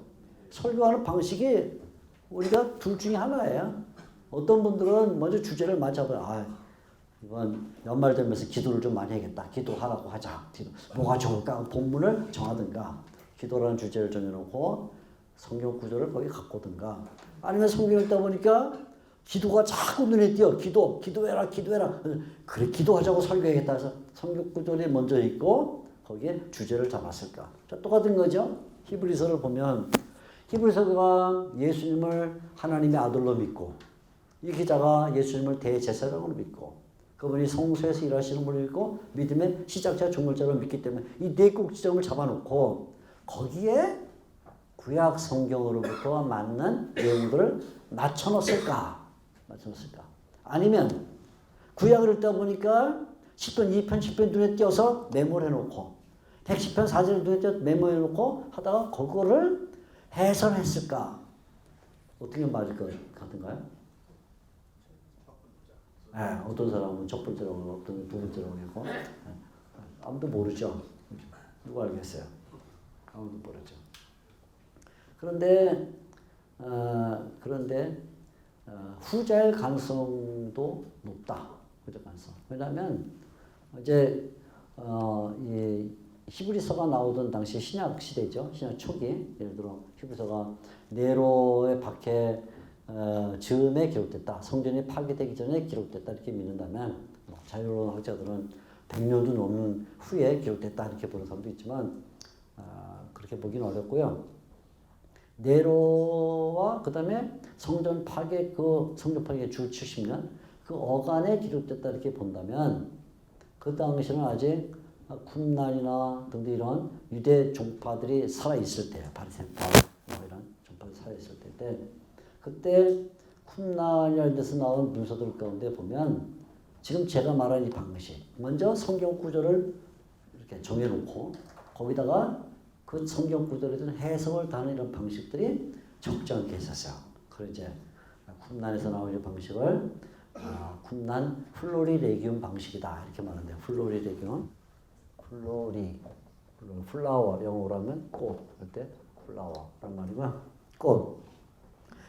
설교하는 방식이 우리가 둘 중에 하나예요. 어떤 분들은 먼저 주제를 맞춰봐요. 이건 연말 되면서 기도를 좀 많이 해야겠다. 기도하라고 하자. 뭐가 좋을까? 본문을 정하든가 기도라는 주제를 정해놓고 성경 구절을 거기 갖고 오든가 아니면 성경 읽다 보니까 기도가 자꾸 눈에 띄어. 기도해라. 그래 기도하자고 설교하겠다 해서 성경 구절이 먼저 있고 거기에 주제를 잡았을까? 자, 똑같은 거죠. 히브리서를 보면 히브리서가 예수님을 하나님의 아들로 믿고 이 기자가 예수님을 대제사장으로 믿고 그분이 성소에서 일하시는 분을 믿고 믿음의 시작자 종말자로 믿기 때문에 이 네 꼭지점을 잡아놓고 거기에 구약 성경으로부터 맞는 내용들을 맞춰놓았을까? 아니면 구약을 읽다 보니까 10편, 2편, 10편 눈에 띄어서 메모를 해놓고 110편, 4절 눈에 띄어서 메모해놓고 하다가 그거를 해설했을까? 어떻게 맞을 것 같은가요? 네, 어떤 사람은 첫 번째라고 하고 어떤 두 번째라고 하고 아무도 모르죠. 누가 알겠어요? 아무도 모르죠. 그런데 후자일 가능성도 높다. 후자 가능성. 왜냐하면 이제 이 히브리서가 나오던 당시 신약 시대죠. 신약 초기 예를 들어 히브리서가 네로의 박해 즈음에 기록됐다. 성전이 파괴되기 전에 기록됐다 이렇게 믿는다면 자유로운 학자들은 100년도 넘는 후에 기록됐다 이렇게 보는 사람도 있지만 그렇게 보기는 어렵고요. 네로와 그 다음에 성전 파괴 주 70년 그 어간에 기록됐다 이렇게 본다면 그 당시는 아직 쿰난이나 등등 이런 유대 종파들이 살아있을 때예요. 바리새파 이런 종파들이 살아있을 때인데 그때 쿰난이라는 데서 나온 문서들 가운데 보면 지금 제가 말한 이 방식 먼저 성경 구절을 이렇게 정해놓고 거기다가 그 성경 구절에 대한 해석을 다는 이런 방식들이 적지 않게 있었어요. 그래서 이제 쿰난에서 나온 이 방식을 쿰난 플로리레기움 방식이다 이렇게 말하는데 플로리레기움 플라워 영어로 하면 꽃 할 때 플라워란 말이고요. 꽃.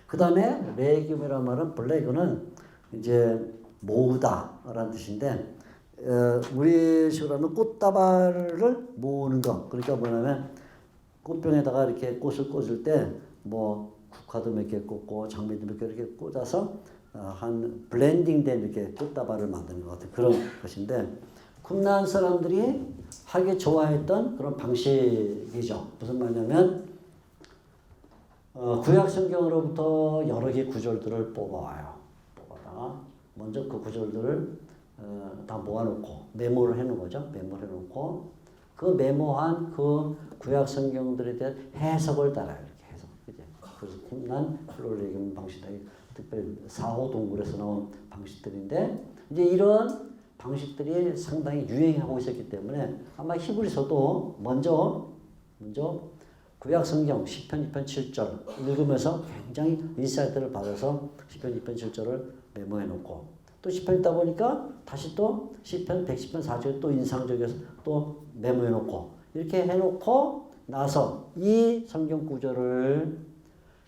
그 다음에 레기움이라는 말은 블레그는 이제 모으다라는 뜻인데 우리식으로 하면 꽃다발을 모으는 거. 그러니까 뭐냐면 꽃병에다가 이렇게 꽃을 꽂을 때 뭐 국화도 몇 개 꽂고 장미도 몇 개 이렇게 꽂아서 한 블렌딩된 이렇게 꽃다발을 만드는 것 같은 그런 것인데 쿰난 사람들이 하기 좋아했던 그런 방식이죠. 무슨 말이냐면 구약 성경으로부터 여러 개 구절들을 뽑아와요. 뽑아다가 먼저 그 구절들을 다 모아놓고 메모를 해놓은 거죠. 메모를 해놓고 그 메모한 그 구약 성경들에 대한 해석을 따라요. 이렇게 해석. 이제 그래서 쿰난 플로리레기움 방식이다. 특별히 사호 동굴에서 나온 방식들인데 이제 이런 방식들이 상당히 유행하고 있었기 때문에 아마 히브리서도 먼저 구약 성경 10편 2편 7절 읽으면서 굉장히 인사이트를 받아서 10편 2편 7절을 메모해 놓고 또 10편 있다 보니까 다시 또 10편 110편 4절 또 인상적이어서 또 메모해 놓고 이렇게 해 놓고 나서 이 성경 구절을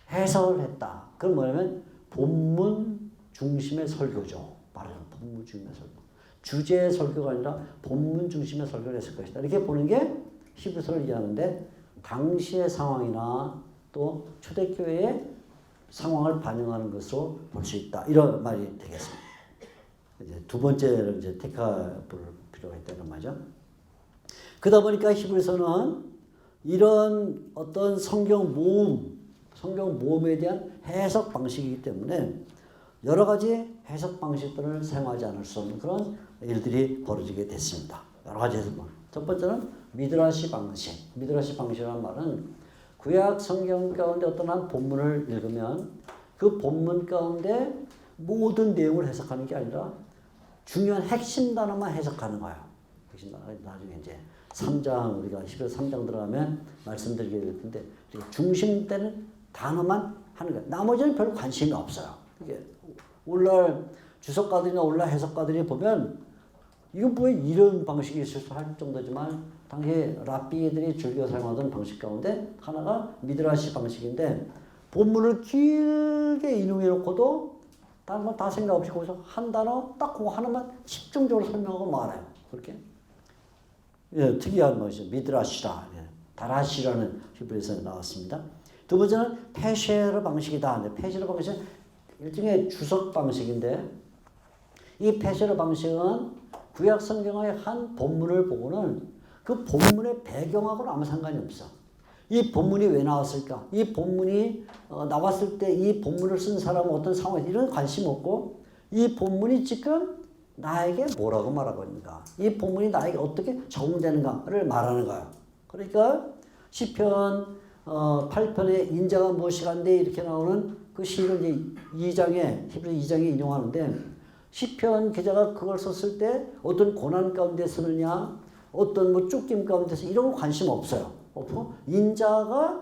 해석을 했다. 그건 뭐냐면 본문 중심의 설교죠. 말하자면 본문 중심의 설교. 주제의 설교가 아니라 본문 중심의 설교를 했을 것이다. 이렇게 보는 게 히브리서를 이해하는데 당시의 상황이나 또 초대교회의 상황을 반영하는 것으로 볼 수 있다. 이런 말이 되겠습니다. 이제 두 번째를 이제 택할 필요가 있다는 말이죠. 그러다 보니까 히브리서는 이런 어떤 성경 모음에 대한 해석 방식이기 때문에 여러 가지 해석 방식들을 사용하지 않을 수 없는 그런 일들이 벌어지게 됐습니다. 여러 가지 해석 방식. 첫 번째는 미드라시 방식. 미드라시 방식이라는 말은 구약 성경 가운데 어떤 한 본문을 읽으면 그 본문 가운데 모든 내용을 해석하는 게 아니라 중요한 핵심 단어만 해석하는 거예요. 핵심 단어. 나중에 이제 3장 우리가 히브리서 3장 들어가면 말씀드리게 될 텐데 중심되는 단어만 하는 거예요. 나머지는 별로 관심이 없어요. 이게 오늘날 주석가들이나 오늘날 해석가들이 보면 이건 왜 이런 방식이 있을 수 할 정도지만 당시 랍비들이 즐겨 사용하던 방식 가운데 하나가 미드라시 방식인데 본문을 길게 인용해 놓고도 다른 건 다 생각 없이 거기서 한 단어 딱 그거 하나만 집중적으로 설명하고 말아요. 그렇게 예, 특이한 것이죠. 미드라시라 다라시라는 히브리서에 나왔습니다. 두 번째는 페쉐르 방식이다. 페쉐르 방식은 일종의 주석 방식인데 이 페쉐르 방식은 구약 성경의 한 본문을 보고는 그 본문의 배경하고는 아무 상관이 없어. 이 본문이 왜 나왔을까? 이 본문이 나왔을 때 이 본문을 쓴 사람은 어떤 상황에 이런 관심 없고 이 본문이 지금 나에게 뭐라고 말하고 있는가? 이 본문이 나에게 어떻게 적용되는가를 말하는 거야. 그러니까 시편 8편에 인자가 무엇이간데 이렇게 나오는 그 시를 이제 2장에 히브리 2장에 인용하는데 시편 기자가 그걸 썼을 때 어떤 고난 가운데 쓰느냐 어떤 뭐 쫓김 가운데서 이런 거 관심 없어요. 없고 인자가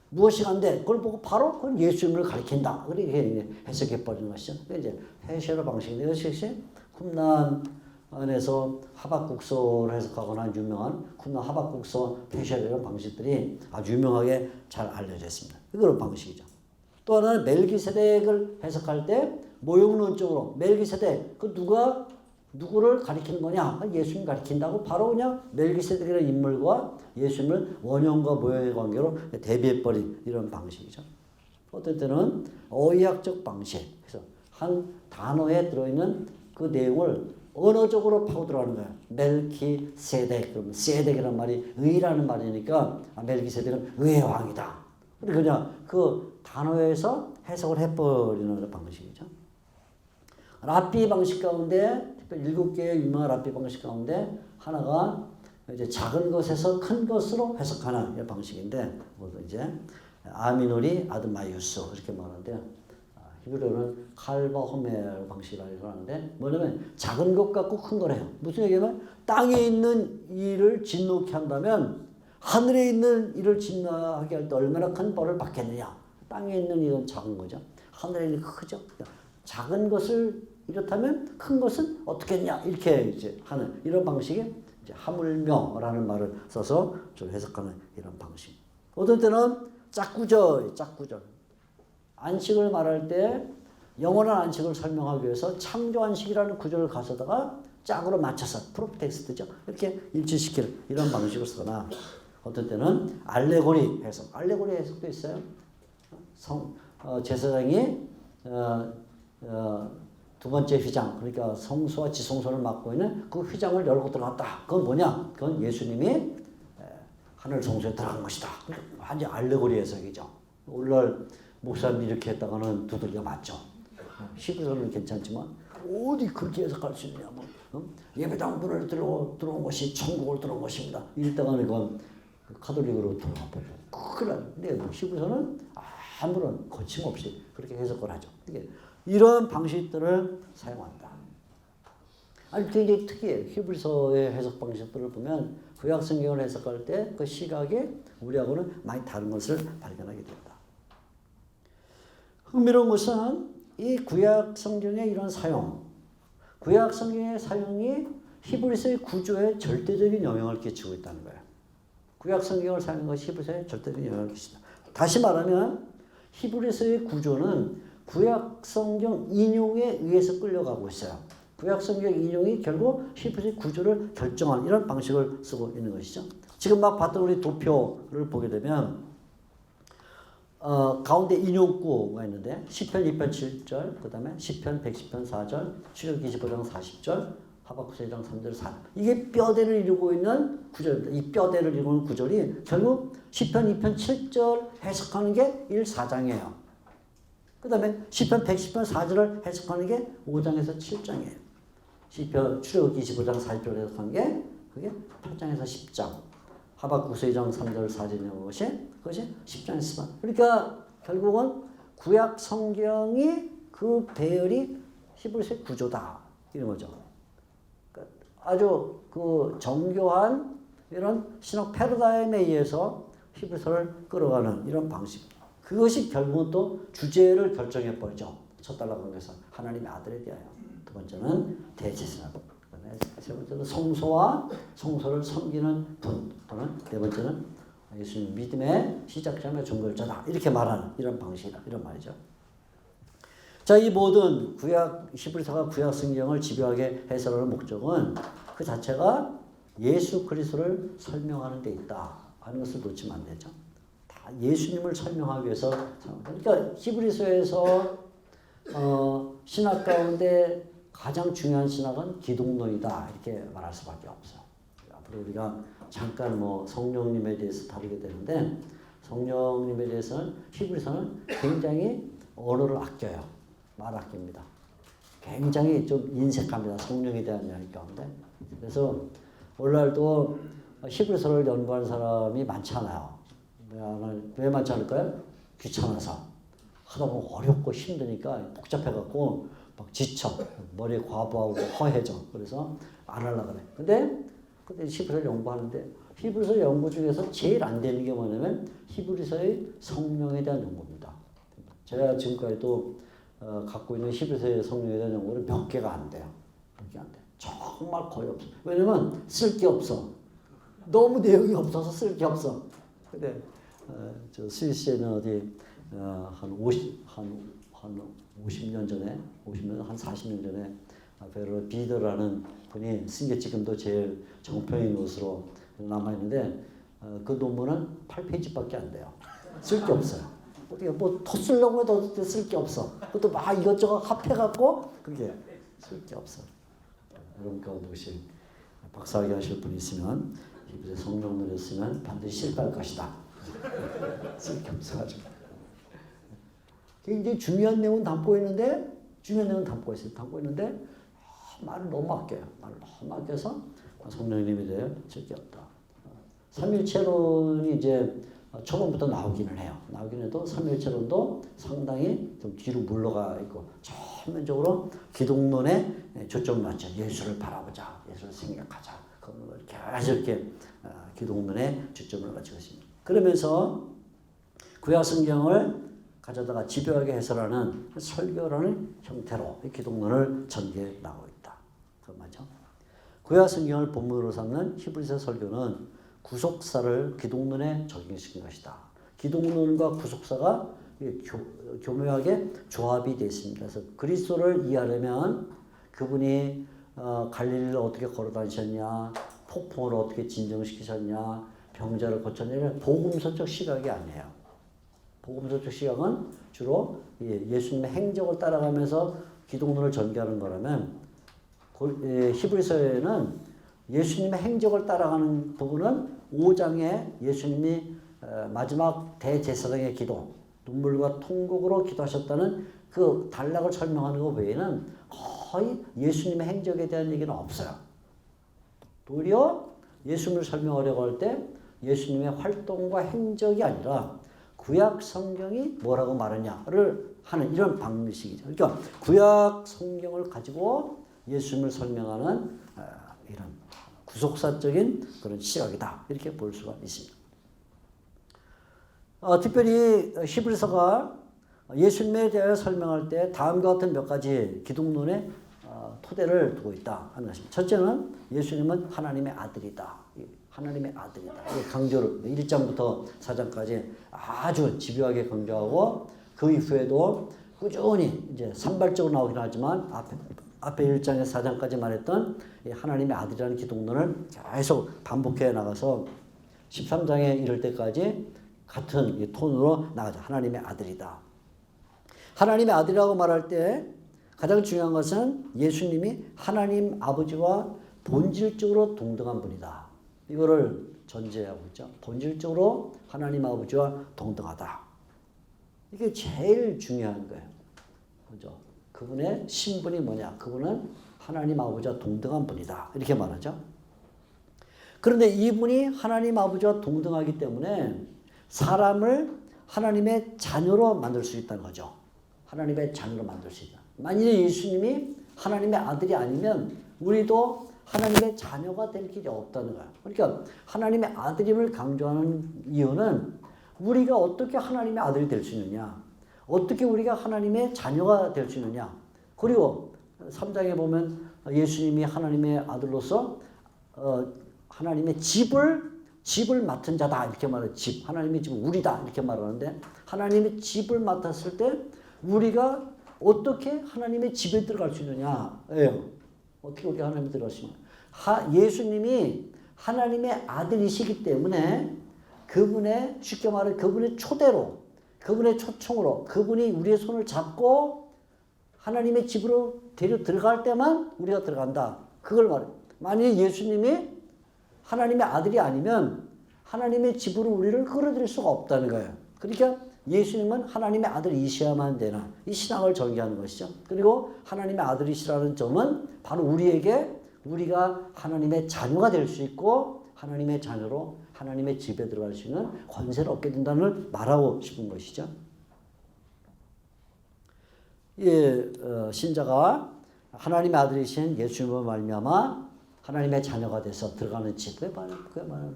무엇이간데 그걸 보고 바로 그건 예수님을 가리킨다. 그렇게 해석해 버리는 것이죠. 이제 페쉐르 방식인데 이것이 쿰난 안에서 하박국서를 해석하거나 유명한 쿰난 하박국서 페쉐르라는 방식들이 아주 유명하게 잘 알려져 있습니다. 그런 방식이죠. 또 하나는 멜기세덱을 해석할 때 모형론적으로 멜기세덱 그 누구를 가리키는 거냐? 예수님 가리킨다고 바로 그냥 멜기세덱이라는 인물과 예수님을 원형과 모형의 관계로 대비해버린 이런 방식이죠. 어떤 때는 어휘학적 방식. 그래서 한 단어에 들어있는 그 내용을 언어적으로 파고 들어가는 거야. 멜키세덱. 그러면 세덱이라는 말이 의라는 말이니까 멜키세덱은 의의 왕이다. 그냥 그 단어에서 해석을 해버리는 방식이죠. 랍비 방식 가운데 7개의 유명한 랍비 방식 가운데 하나가 이제 작은 것에서 큰 것으로 해석하는 방식인데, 이제 아미노리 아드마이우스 이렇게 말하는데요. 히브리어는 칼바 호멜 방식이라고 하는데, 뭐냐면 작은 것 갖고 큰 거래요. 무슨 얘기냐면 땅에 있는 일을 진노케 한다면 하늘에 있는 일을 진노하게 할 때 얼마나 큰 벌을 받겠느냐. 땅에 있는 일은 작은 거죠. 하늘에 있는 크죠. 작은 것을 이렇다면 큰 것은 어떻게 했냐 이렇게 이제 하는 이런 방식이 이제 하물며라는 말을 써서 좀 해석하는 이런 방식. 어떤 때는 짝구절. 안식을 말할 때 영원한 안식을 설명하기 위해서 창조 안식이라는 구절을 가져다가 짝으로 맞춰서 프로텍스트죠. 이렇게 일치시키는 이런 방식을 쓰거나, 어떤 때는 알레고리 해석. 알레고리 해석도 있어요. 제사장이 두 번째 휘장, 그러니까 성소와 지성소를 맡고 있는 그 휘장을 열고 들어갔다. 그건 뭐냐? 그건 예수님이 하늘 성소에 들어간 것이다. 완전 알레고리 해석이죠. 오늘날 목사님이 이렇게 했다가는 두들겨 맞죠. 히브리서는 괜찮지만 어디 그렇게 해석할 수 있냐. 예배당 문을 들어온 것이 천국을 들어온 것입니다. 이랬다가는 그건 카톨릭으로 들어가 버려요. 큰일 나요. 근데 히브리서는 아무런 거침없이 그렇게 해석을 하죠. 이런 방식들을 사용한다. 아니, 굉장히 특이해요. 히브리서의 해석 방식들을 보면 구약 성경을 해석할 때 그 시각이 우리하고는 많이 다른 것을 발견하게 된다. 흥미로운 것은 이 구약 성경의 이런 사용, 구약 성경의 사용이 히브리서의 구조에 절대적인 영향을 끼치고 있다는 거예요. 구약 성경을 사용한 것이 히브리서에 절대적인 영향을 끼친다. 다시 말하면 히브리서의 구조는 구약 성경 인용에 의해서 끌려가고 있어요. 구약 성경 인용이 결국 히브리서의 구조를 결정하는 이런 방식을 쓰고 있는 것이죠. 지금 막 봤던 우리 도표를 보게 되면 가운데 인용구가 있는데 시편 2편 7절, 그 다음에 시편 110편 4절, 출애굽기 25장 40절, 하박국 2장 3절 4절. 이게 뼈대를 이루고 있는 구절입니다. 이 뼈대를 이루는 구절이 결국 시편 2편 7절 해석하는 게 1, 4장이에요. 그 다음에 시편 110편 4절을 해석하는 게 5장에서 7장이에요. 시편 출애굽기 25장 40절 해석하는 게 그게 8장에서 10장. 하박국 2장 3절 4절이라는 그것이 10장에서 10장. 그러니까 결국은 구약 성경이 그 배열이 히브리서의 구조다. 이런 거죠. 그러니까 아주 그 정교한 이런 신학 패러다임에 의해서 히브리서를 끌어가는 이런 방식. 그것이 결국은 또 주제를 결정해 버리죠. 첫 달러 관계에서 하나님의 아들에 대하여. 두 번째는 대제사장. 세 번째는 성소와 성소를 섬기는 분. 또는 네 번째는 예수님 믿음의 시작자며 종결자다. 이렇게 말하는 이런 방식이다. 이런 말이죠. 자, 이 모든 구약 히브리서가 구약 성경을 집요하게 해설하는 목적은 그 자체가 예수 그리스도를 설명하는 데 있다 하는 것을 놓치면 안 되죠. 다 예수님을 설명하기 위해서. 그러니까 히브리서에서 신학 가운데 가장 중요한 신학은 기독론이다 이렇게 말할 수밖에 없어요. 앞으로 우리가 잠깐 성령님에 대해서 다루게 되는데, 성령님에 대해서는 히브리서는 굉장히 언어를 아껴요. 말 아낍니다. 굉장히 좀 인색합니다. 성령에 대한 이야기 가운데. 그래서 오늘날도 히브리서를 연구하는 사람이 많지 않아요. 왜 많지 않을까요? 귀찮아서. 하다 보면 어렵고 힘드니까 복잡해갖고 막 지쳐. 머리에 과부하고 허해져. 그래서 안 하려고 그래. 근데 히브리서를 연구하는데 히브리서 연구 중에서 제일 안 되는 게 뭐냐면 히브리서의 성령에 대한 연구입니다. 제가 지금까지도 갖고 있는 히브리서의 성령에 대한 연구는 몇 개가 안 돼요. 몇 개 안 돼. 정말 거의 없어. 왜냐면 쓸 게 없어. 너무 내용이 없어서 쓸 게 없어. 근데 저 스위스에는 어디 한 50년 전에, 한 40년 전에 베르 비더라는 분이 쓴 게 지금도 제일 정평인 것으로 남아있는데 그 논문은 8페이지밖에 안 돼요. 쓸 게 없어요. 어떻게 뭐 더 쓰려고 해도 쓸 게 없어. 그것도 막 이것저것 합해갖고 그게 쓸 게 없어. 여러분 가운데 혹시 박사학위 하실 분이 있으면 이번에 성경을 했으면 반드시 실패할 것이다. 쓸 게 없어가지고. 굉장히 중요한 내용은 담고 있는데 말을 너무 아껴요. 말을 너무 아껴서 성령님에 대해 쓸 게 없다. 삼일체론이 이제 초반부터 나오기는 해요. 나오긴 해도 삼일체론도 상당히 좀 뒤로 물러가 있고 전면적으로 기독론에 초점을 맞춰 예수를 바라보자, 예수를 생각하자. 그걸 계속 이렇게 기독론에 초점을 맞추고 있습니다. 그러면서 구약 성경을 가져다가 집요하게 해설하는 설교라는 형태로 기독론을 전개해 나가고 있다. 그건 맞죠? 구약 성경을 본문으로 삼는 히브리서 설교는 구속사를 기독론에 적용시킨 것이다. 기독론과 구속사가 교묘하게 조합이 되어 있습니다. 그래서 그리스도를 이해하려면 그분이 갈릴리를 어떻게 걸어다니셨냐, 폭풍을 어떻게 진정시키셨냐, 병자를 고쳤냐, 복음서적 시각이 아니에요. 복음서적 시각은 주로 예수님의 행적을 따라가면서 기독론을 전개하는 거라면 히브리서에는 예수님의 행적을 따라가는 부분은 5장에 예수님이 마지막 대제사장의 기도, 눈물과 통곡으로 기도하셨다는 그 단락을 설명하는 것 외에는 거의 예수님의 행적에 대한 얘기는 없어요. 오히려 예수님을 설명하려고 할 때 예수님의 활동과 행적이 아니라 구약 성경이 뭐라고 말하냐를 하는 이런 방식이죠. 그러니까 구약 성경을 가지고 예수님을 설명하는 이런 구속사적인 그런 시각이다. 이렇게 볼 수가 있습니다. 특별히 히브리서가 예수님에 대해 설명할 때 다음과 같은 몇 가지 기독론의 토대를 두고 있다 하는 것입니다. 첫째는 예수님은 하나님의 아들이다. 하나님의 아들이다. 강조를 1장부터 4장까지 아주 집요하게 강조하고 그 이후에도 꾸준히 이제 산발적으로 나오긴 하지만 앞에 1장에서 4장까지 말했던 하나님의 아들이라는 기독론을 계속 반복해 나가서 13장에 이를 때까지 같은 이 톤으로 나가죠. 하나님의 아들이다. 하나님의 아들이라고 말할 때 가장 중요한 것은 예수님이 하나님 아버지와 본질적으로 동등한 분이다. 이거를 전제하고 있죠. 본질적으로 하나님 아버지와 동등하다. 이게 제일 중요한 거예요. 그죠? 그분의 신분이 뭐냐? 그분은 하나님 아버지와 동등한 분이다. 이렇게 말하죠. 그런데 이분이 하나님 아버지와 동등하기 때문에 사람을 하나님의 자녀로 만들 수 있다는 거죠. 하나님의 자녀로 만들 수 있다. 만일에 예수님이 하나님의 아들이 아니면 우리도 하나님의 자녀가 될 길이 없다는 거예요. 그러니까 하나님의 아들임을 강조하는 이유는 우리가 어떻게 하나님의 아들이 될 수 있느냐, 어떻게 우리가 하나님의 자녀가 될 수 있느냐. 그리고 3장에 보면 예수님이 하나님의 아들로서 하나님의 집을 맡은 자다 이렇게 말해요. 집, 하나님의 집은 우리다 이렇게 말하는데 하나님의 집을 맡았을 때 우리가 어떻게 하나님의 집에 들어갈 수 있느냐예요. 어떻게 우리가 하나님에 들어갈 수 있느냐. 예수님이 하나님의 아들이시기 때문에 그분의 쉽게 말해 그분의 초대로, 그분의 초청으로, 그분이 우리의 손을 잡고 하나님의 집으로 데려 들어갈 때만 우리가 들어간다. 그걸 말해요. 만약에 예수님이 하나님의 아들이 아니면 하나님의 집으로 우리를 끌어들일 수가 없다는 거예요. 그러니까 예수님은 하나님의 아들이셔야만 되는 이 신앙을 전개하는 것이죠. 그리고 하나님의 아들이시라는 점은 바로 우리가 하나님의 자녀가 될 수 있고 하나님의 자녀로 하나님의 집에 들어갈 수 있는 권세를 얻게 된다는 걸 말하고 싶은 것이죠. 신자가 하나님의 아들이신 예수님으로 말미암아 하나님의 자녀가 돼서 들어가는 집, 그게 바로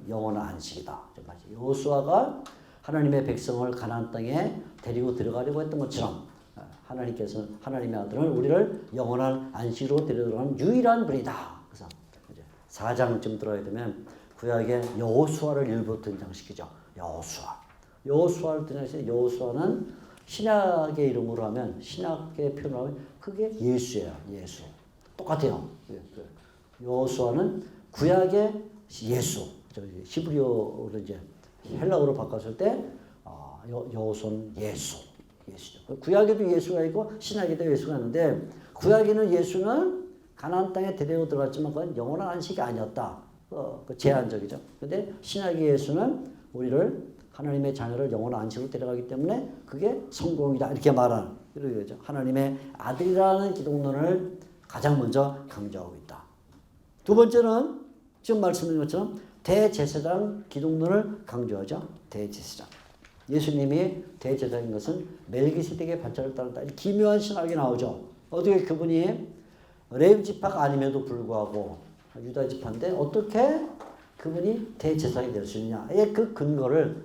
영원한 안식이다. 여호수아가 하나님의 백성을 가나안 땅에 데리고 들어가려고 했던 것처럼 하나님께서는 하나님의 아들을 우리를 영원한 안식으로 데려들어가는 유일한 분이다. 그래서 4장쯤 들어야 되면 구약의 여호수아를 일부 등장시키죠. 여호수아를 등장시키죠. 여호수아는 신약의 이름으로 하면, 신약의 표현으로 하면 그게 예수예요. 예수. 똑같아요. 여호수아는 구약의 예수. 히브리어로 이제 헬라어로 바꿨을 때 여호수아는 예수죠. 구약에도 예수가 있고 신약에도 예수가 있는데 구약에는 예수는 가나안 땅에 데리고 들어갔지만 그건 영원한 안식이 아니었다. 그 제한적이죠. 근데 신약의 예수는 우리를 하나님의 자녀를 영원한 안식으로 데려가기 때문에 그게 성공이다. 이렇게 말하는 거죠. 하나님의 아들이라는 기독론을 가장 먼저 강조하고 있다. 두 번째는 지금 말씀드린 것처럼 대제사장 기독론을 강조하죠. 대제사장. 예수님이 대제사장인 것은 멜기세덱의 반차를 따른다. 기묘한 신학이 나오죠. 어떻게 그분이 레위 지파가 아님에도 불구하고 유다 지파인데 어떻게 그분이 대제사장이 될 수 있느냐. 그 근거를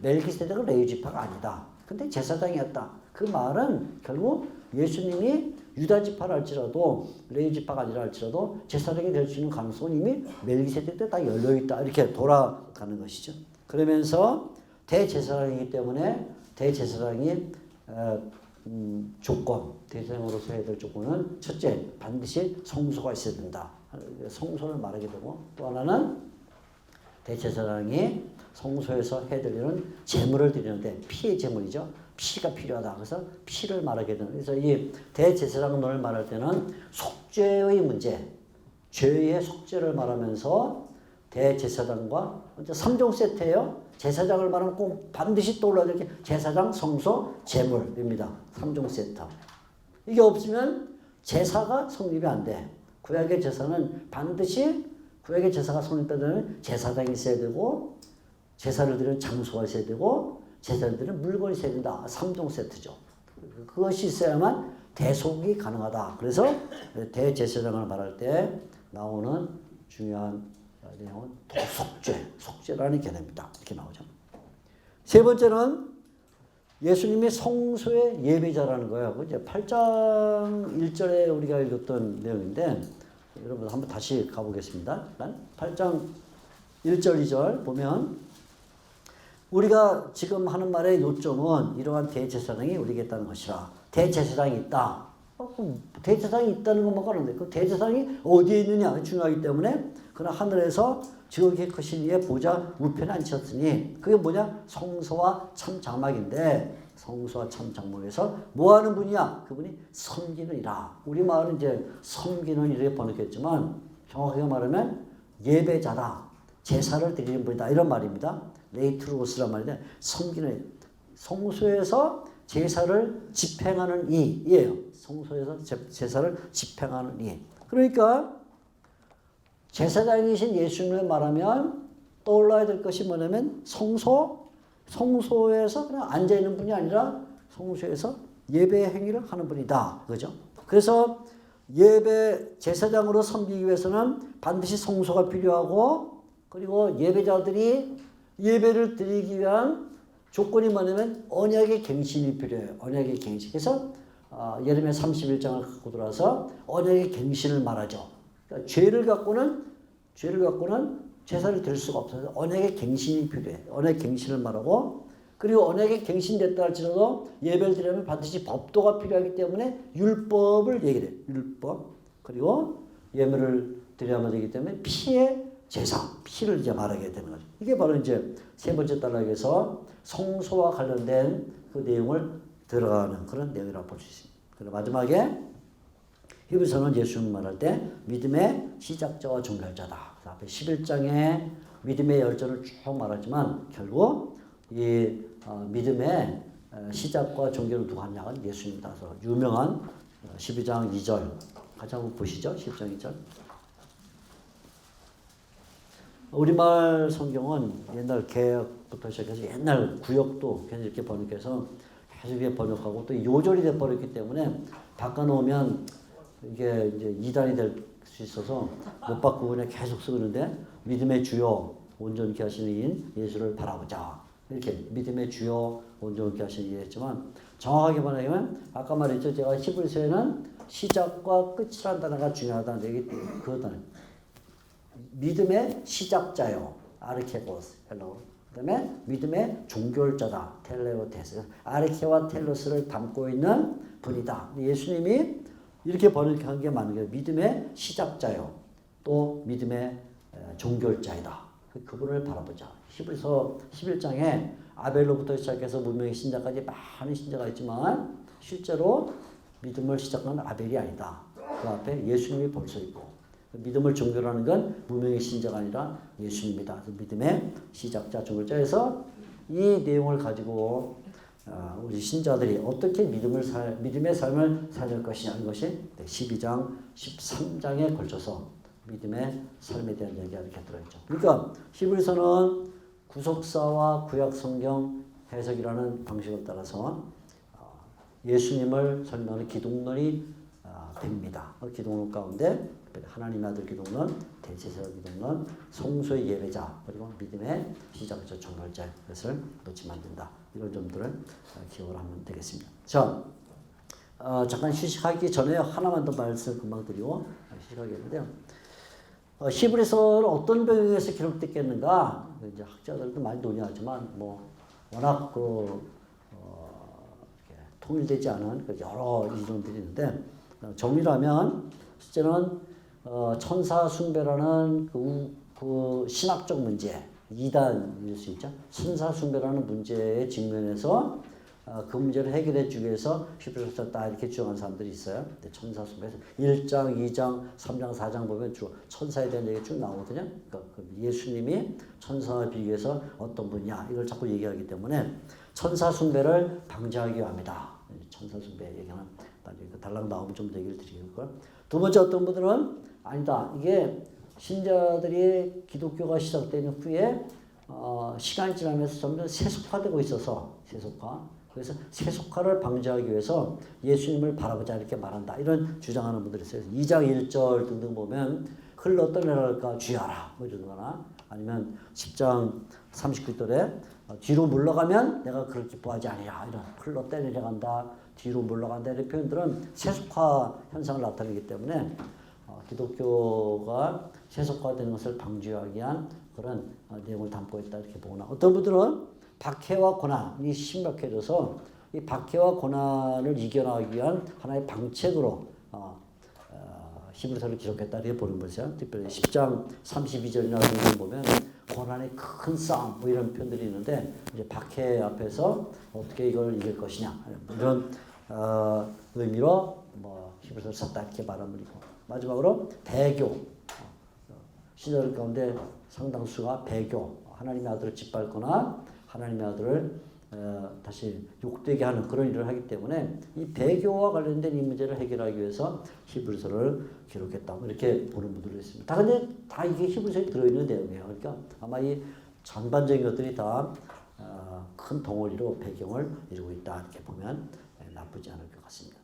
멜기세덱은 레위 지파가 아니다. 근데 제사장이었다. 그 말은 결국 예수님이 유다 지파라 할지라도 레위 지파가 아니라 할지라도 제사장이 될 수 있는 가능성은 이미 멜기세덱 때 다 열려있다. 이렇게 돌아가는 것이죠. 그러면서 대제사장이기 때문에 대제사장이 조건, 대제사장으로서 해야 될 조건은 첫째, 반드시 성소가 있어야 된다. 성소를 말하게 되고 또 하나는 대제사장이 성소에서 해드리는 제물을 드리는데 피의 제물이죠. 피가 필요하다. 그래서 피를 말하게 되는. 그래서 이 대제사장론을 말할 때는 속죄의 문제, 죄의 속죄를 말하면서 대제사장과 3종 세트예요. 제사장을 말하면 꼭 반드시 떠올라야 될 게 제사장, 성소, 제물입니다. 3종 세트. 이게 없으면 제사가 성립이 안 돼. 구약의 제사는 반드시 구약의 제사가 성립되려면 제사장이 있어야 되고 제사를 드리는 장소가 있어야 되고 제사를 드리는 물건이 있어야 된다. 3종 세트죠. 그것이 있어야만 대속이 가능하다. 그래서 대제사장을 말할 때 나오는 중요한 내용은 도속죄, 속죄라는 개념입니다. 이렇게 나오죠. 세 번째는 예수님이 성소의 예배자라는 거예요. 이제 8장 1절에 우리가 읽었던 내용인데 여러분 한번 다시 가보겠습니다. 8장 1절 2절 보면 우리가 지금 하는 말의 요점은 이러한 대제사장이 우리에게 있다는 것이라. 대제사장이 있다. 대제사장이 있다는 것만 가는데 그 대제사장이 어디에 있느냐 중요하기 때문에 그러나 하늘에서 지극히 크신 이의 보좌 우편에 앉혔으니 그게 뭐냐? 성소와 참 장막인데 성소와 참 장막에서 뭐하는 분이야? 그분이 섬기는 이라. 우리말은 이제 섬기는 이렇게 번역했지만 정확하게 말하면 예배자다. 제사를 드리는 분이다. 이런 말입니다. 레이트로스란 말인데 섬기는 성소에서 제사를 집행하는 이예요. 성소에서 제사를 집행하는 이. 그러니까 제사장이신 예수님을 말하면 떠올라야 될 것이 뭐냐면 성소에서 그냥 앉아있는 분이 아니라 성소에서 예배 행위를 하는 분이다. 그죠? 그래서 예배 제사장으로 섬기기 위해서는 반드시 성소가 필요하고 그리고 예배자들이 예배를 드리기 위한 조건이 뭐냐면 언약의 갱신이 필요해요. 언약의 갱신. 그래서 예레미야 31장을 갖고 들어와서 언약의 갱신을 말하죠. 그러니까 죄를 갖고는 제사를 드릴 수가 없어서 언약의 갱신이 필요해. 언약의 갱신을 말하고 그리고 언약의 갱신됐다 할지라도 예배를 드리려면 반드시 법도가 필요하기 때문에 율법을 얘기를 해요. 율법. 그리고 예물을 드려야만 되기 때문에 피의 제사, 피를 이제 말하게 되는 거죠. 이게 바로 이제 세 번째 단락에서 성소와 관련된 그 내용을 들어가는 그런 내용이라고 볼 수 있습니다. 그리고 마지막에 히브리서는 예수님 말할 때 믿음의 시작자와 종결자다. 앞에 11장에 믿음의 열전을 쭉 말하지만 결국 이 믿음의 시작과 종결을 누가 하냐는 예수님이다. 그래서 유명한 12장 2절 같이 한번 보시죠. 12장 2절. 우리말 성경은 옛날 개혁부터 시작해서 옛날 구역도 계속 이렇게 번역해서 계속 이렇게 번역하고 또 요절이 돼 버렸기 때문에 바꿔놓으면 이게 이제 이단이 될 수 있어서 못 바꾸고 그냥 계속 쓰는데 믿음의 주요 온전케 하시는 이인 예수를 바라보자. 이렇게 믿음의 주요 온전케 하시는 이 했지만 정확하게 말하면 아까 말했죠. 제가 히브리서에는 시작과 끝이라는 단어가 중요하다는 얘기 그 단어. 믿음의 시작자요. 아르케고스. 헬로. 그다음에 믿음의 종결자다. 텔레오테스. 아르케와 텔로스를 담고 있는 분이다. 예수님이 이렇게 번역한 게 맞는 거예요. 믿음의 시작자요. 또 믿음의 종결자이다. 그분을 바라보자. 히브리서 11장에 아벨로부터 시작해서 문명의 신자까지 많은 신자가 있지만 실제로 믿음을 시작한 아벨이 아니다. 그 앞에 예수님이 벌써 있고 믿음을 종교로 하는 건 문명의 신자가 아니라 예수님이다. 믿음의 시작자, 종결자에서 이 내용을 가지고 우리 신자들이 어떻게 믿음의 삶을 살릴 것이냐 하는 것이 12장, 13장에 걸쳐서 믿음의 삶에 대한 얘기가 이렇게 들어있죠. 그러니까 히브리서는 구속사와 구약 성경 해석이라는 방식을 따라서 예수님을 설명하는 기독론이 됩니다. 기독론 가운데 하나님의 아들 기독론, 대제사장 기독론, 성소의 예배자, 그리고 믿음의 시작자, 종결자 것을 놓치면 안 된다. 이런 점들을 기억을 하면 되겠습니다. 자, 잠깐 휴식하기 전에 하나만 더 말씀을 금방 드리고 휴식하겠는데요. 히브리서는 어떤 배경에서 기록됐겠는가? 이제 학자들도 많이 논의하지만 워낙 통일되지 않은 여러 이론들이 있는데 정리하면 실제는 천사 숭배라는 그 신학적 문제, 이단일 수 있죠. 천사 숭배라는 문제에 직면해서 그 문제를 해결해 주기 위해서 히브리서를 딱 이렇게 주장하는 사람들이 있어요. 천사 숭배에서 1장, 2장, 3장, 4장 보면 주로 천사에 대한 얘기가 쭉 나오거든요. 그러니까 예수님이 천사와 비교해서 어떤 분이냐 이걸 자꾸 얘기하기 때문에 천사 숭배를 방지하기 위함이다. 천사 숭배 얘기는 나중에 달랑 나오면 좀 더 얘기를 드릴 거예요. 두 번째 어떤 분들은 아니다. 이게 신자들이 기독교가 시작된 후에 시간이 지나면서 점점 세속화되고 있어서 세속화. 그래서 세속화를 방지하기 위해서 예수님을 바라보자 이렇게 말한다. 이런 주장하는 분들이 있어요. 2장 1절 등등 보면 흘러떠내랄까 주의하라 뭐 이러거나 아니면 10장 39절에 뒤로 물러가면 내가 그를 기뻐하지 아니라 이런 흘러떠내려간다. 뒤로 물러간다 이런 표현들은 세속화 현상을 나타내기 때문에 기독교가 세속화되는 것을 방지하기 위한 그런 내용을 담고 있다 이렇게 보거나 어떤 분들은 박해와 고난이 심각해져서 이 박해와 고난을 이겨나가기 위한 하나의 방책으로 히브리서를 기록했다 이렇게 보는 거죠. 특별히 10장 32절이나 등등 보면 고난의 큰 싸움 뭐 이런 표현들이 있는데 이제 박해 앞에서 어떻게 이걸 이길 것이냐 이런 의미로 히브리서를 썼다 이렇게 말하면 되고 마지막으로 배교 신자들 가운데 상당수가 배교 하나님의 아들을 짓밟거나 하나님의 아들을 다시 욕되게 하는 그런 일을 하기 때문에 이 배교와 관련된 이 문제를 해결하기 위해서 히브리서를 기록했다 이렇게 보는 분들도 있습니다. 근데 다 이게 히브리서에 들어있는 내용이에요. 그러니까 아마 이 전반적인 것들이 다 큰 덩어리로 배경을 이루고 있다 이렇게 보면 나쁘지 않을 것 같습니다.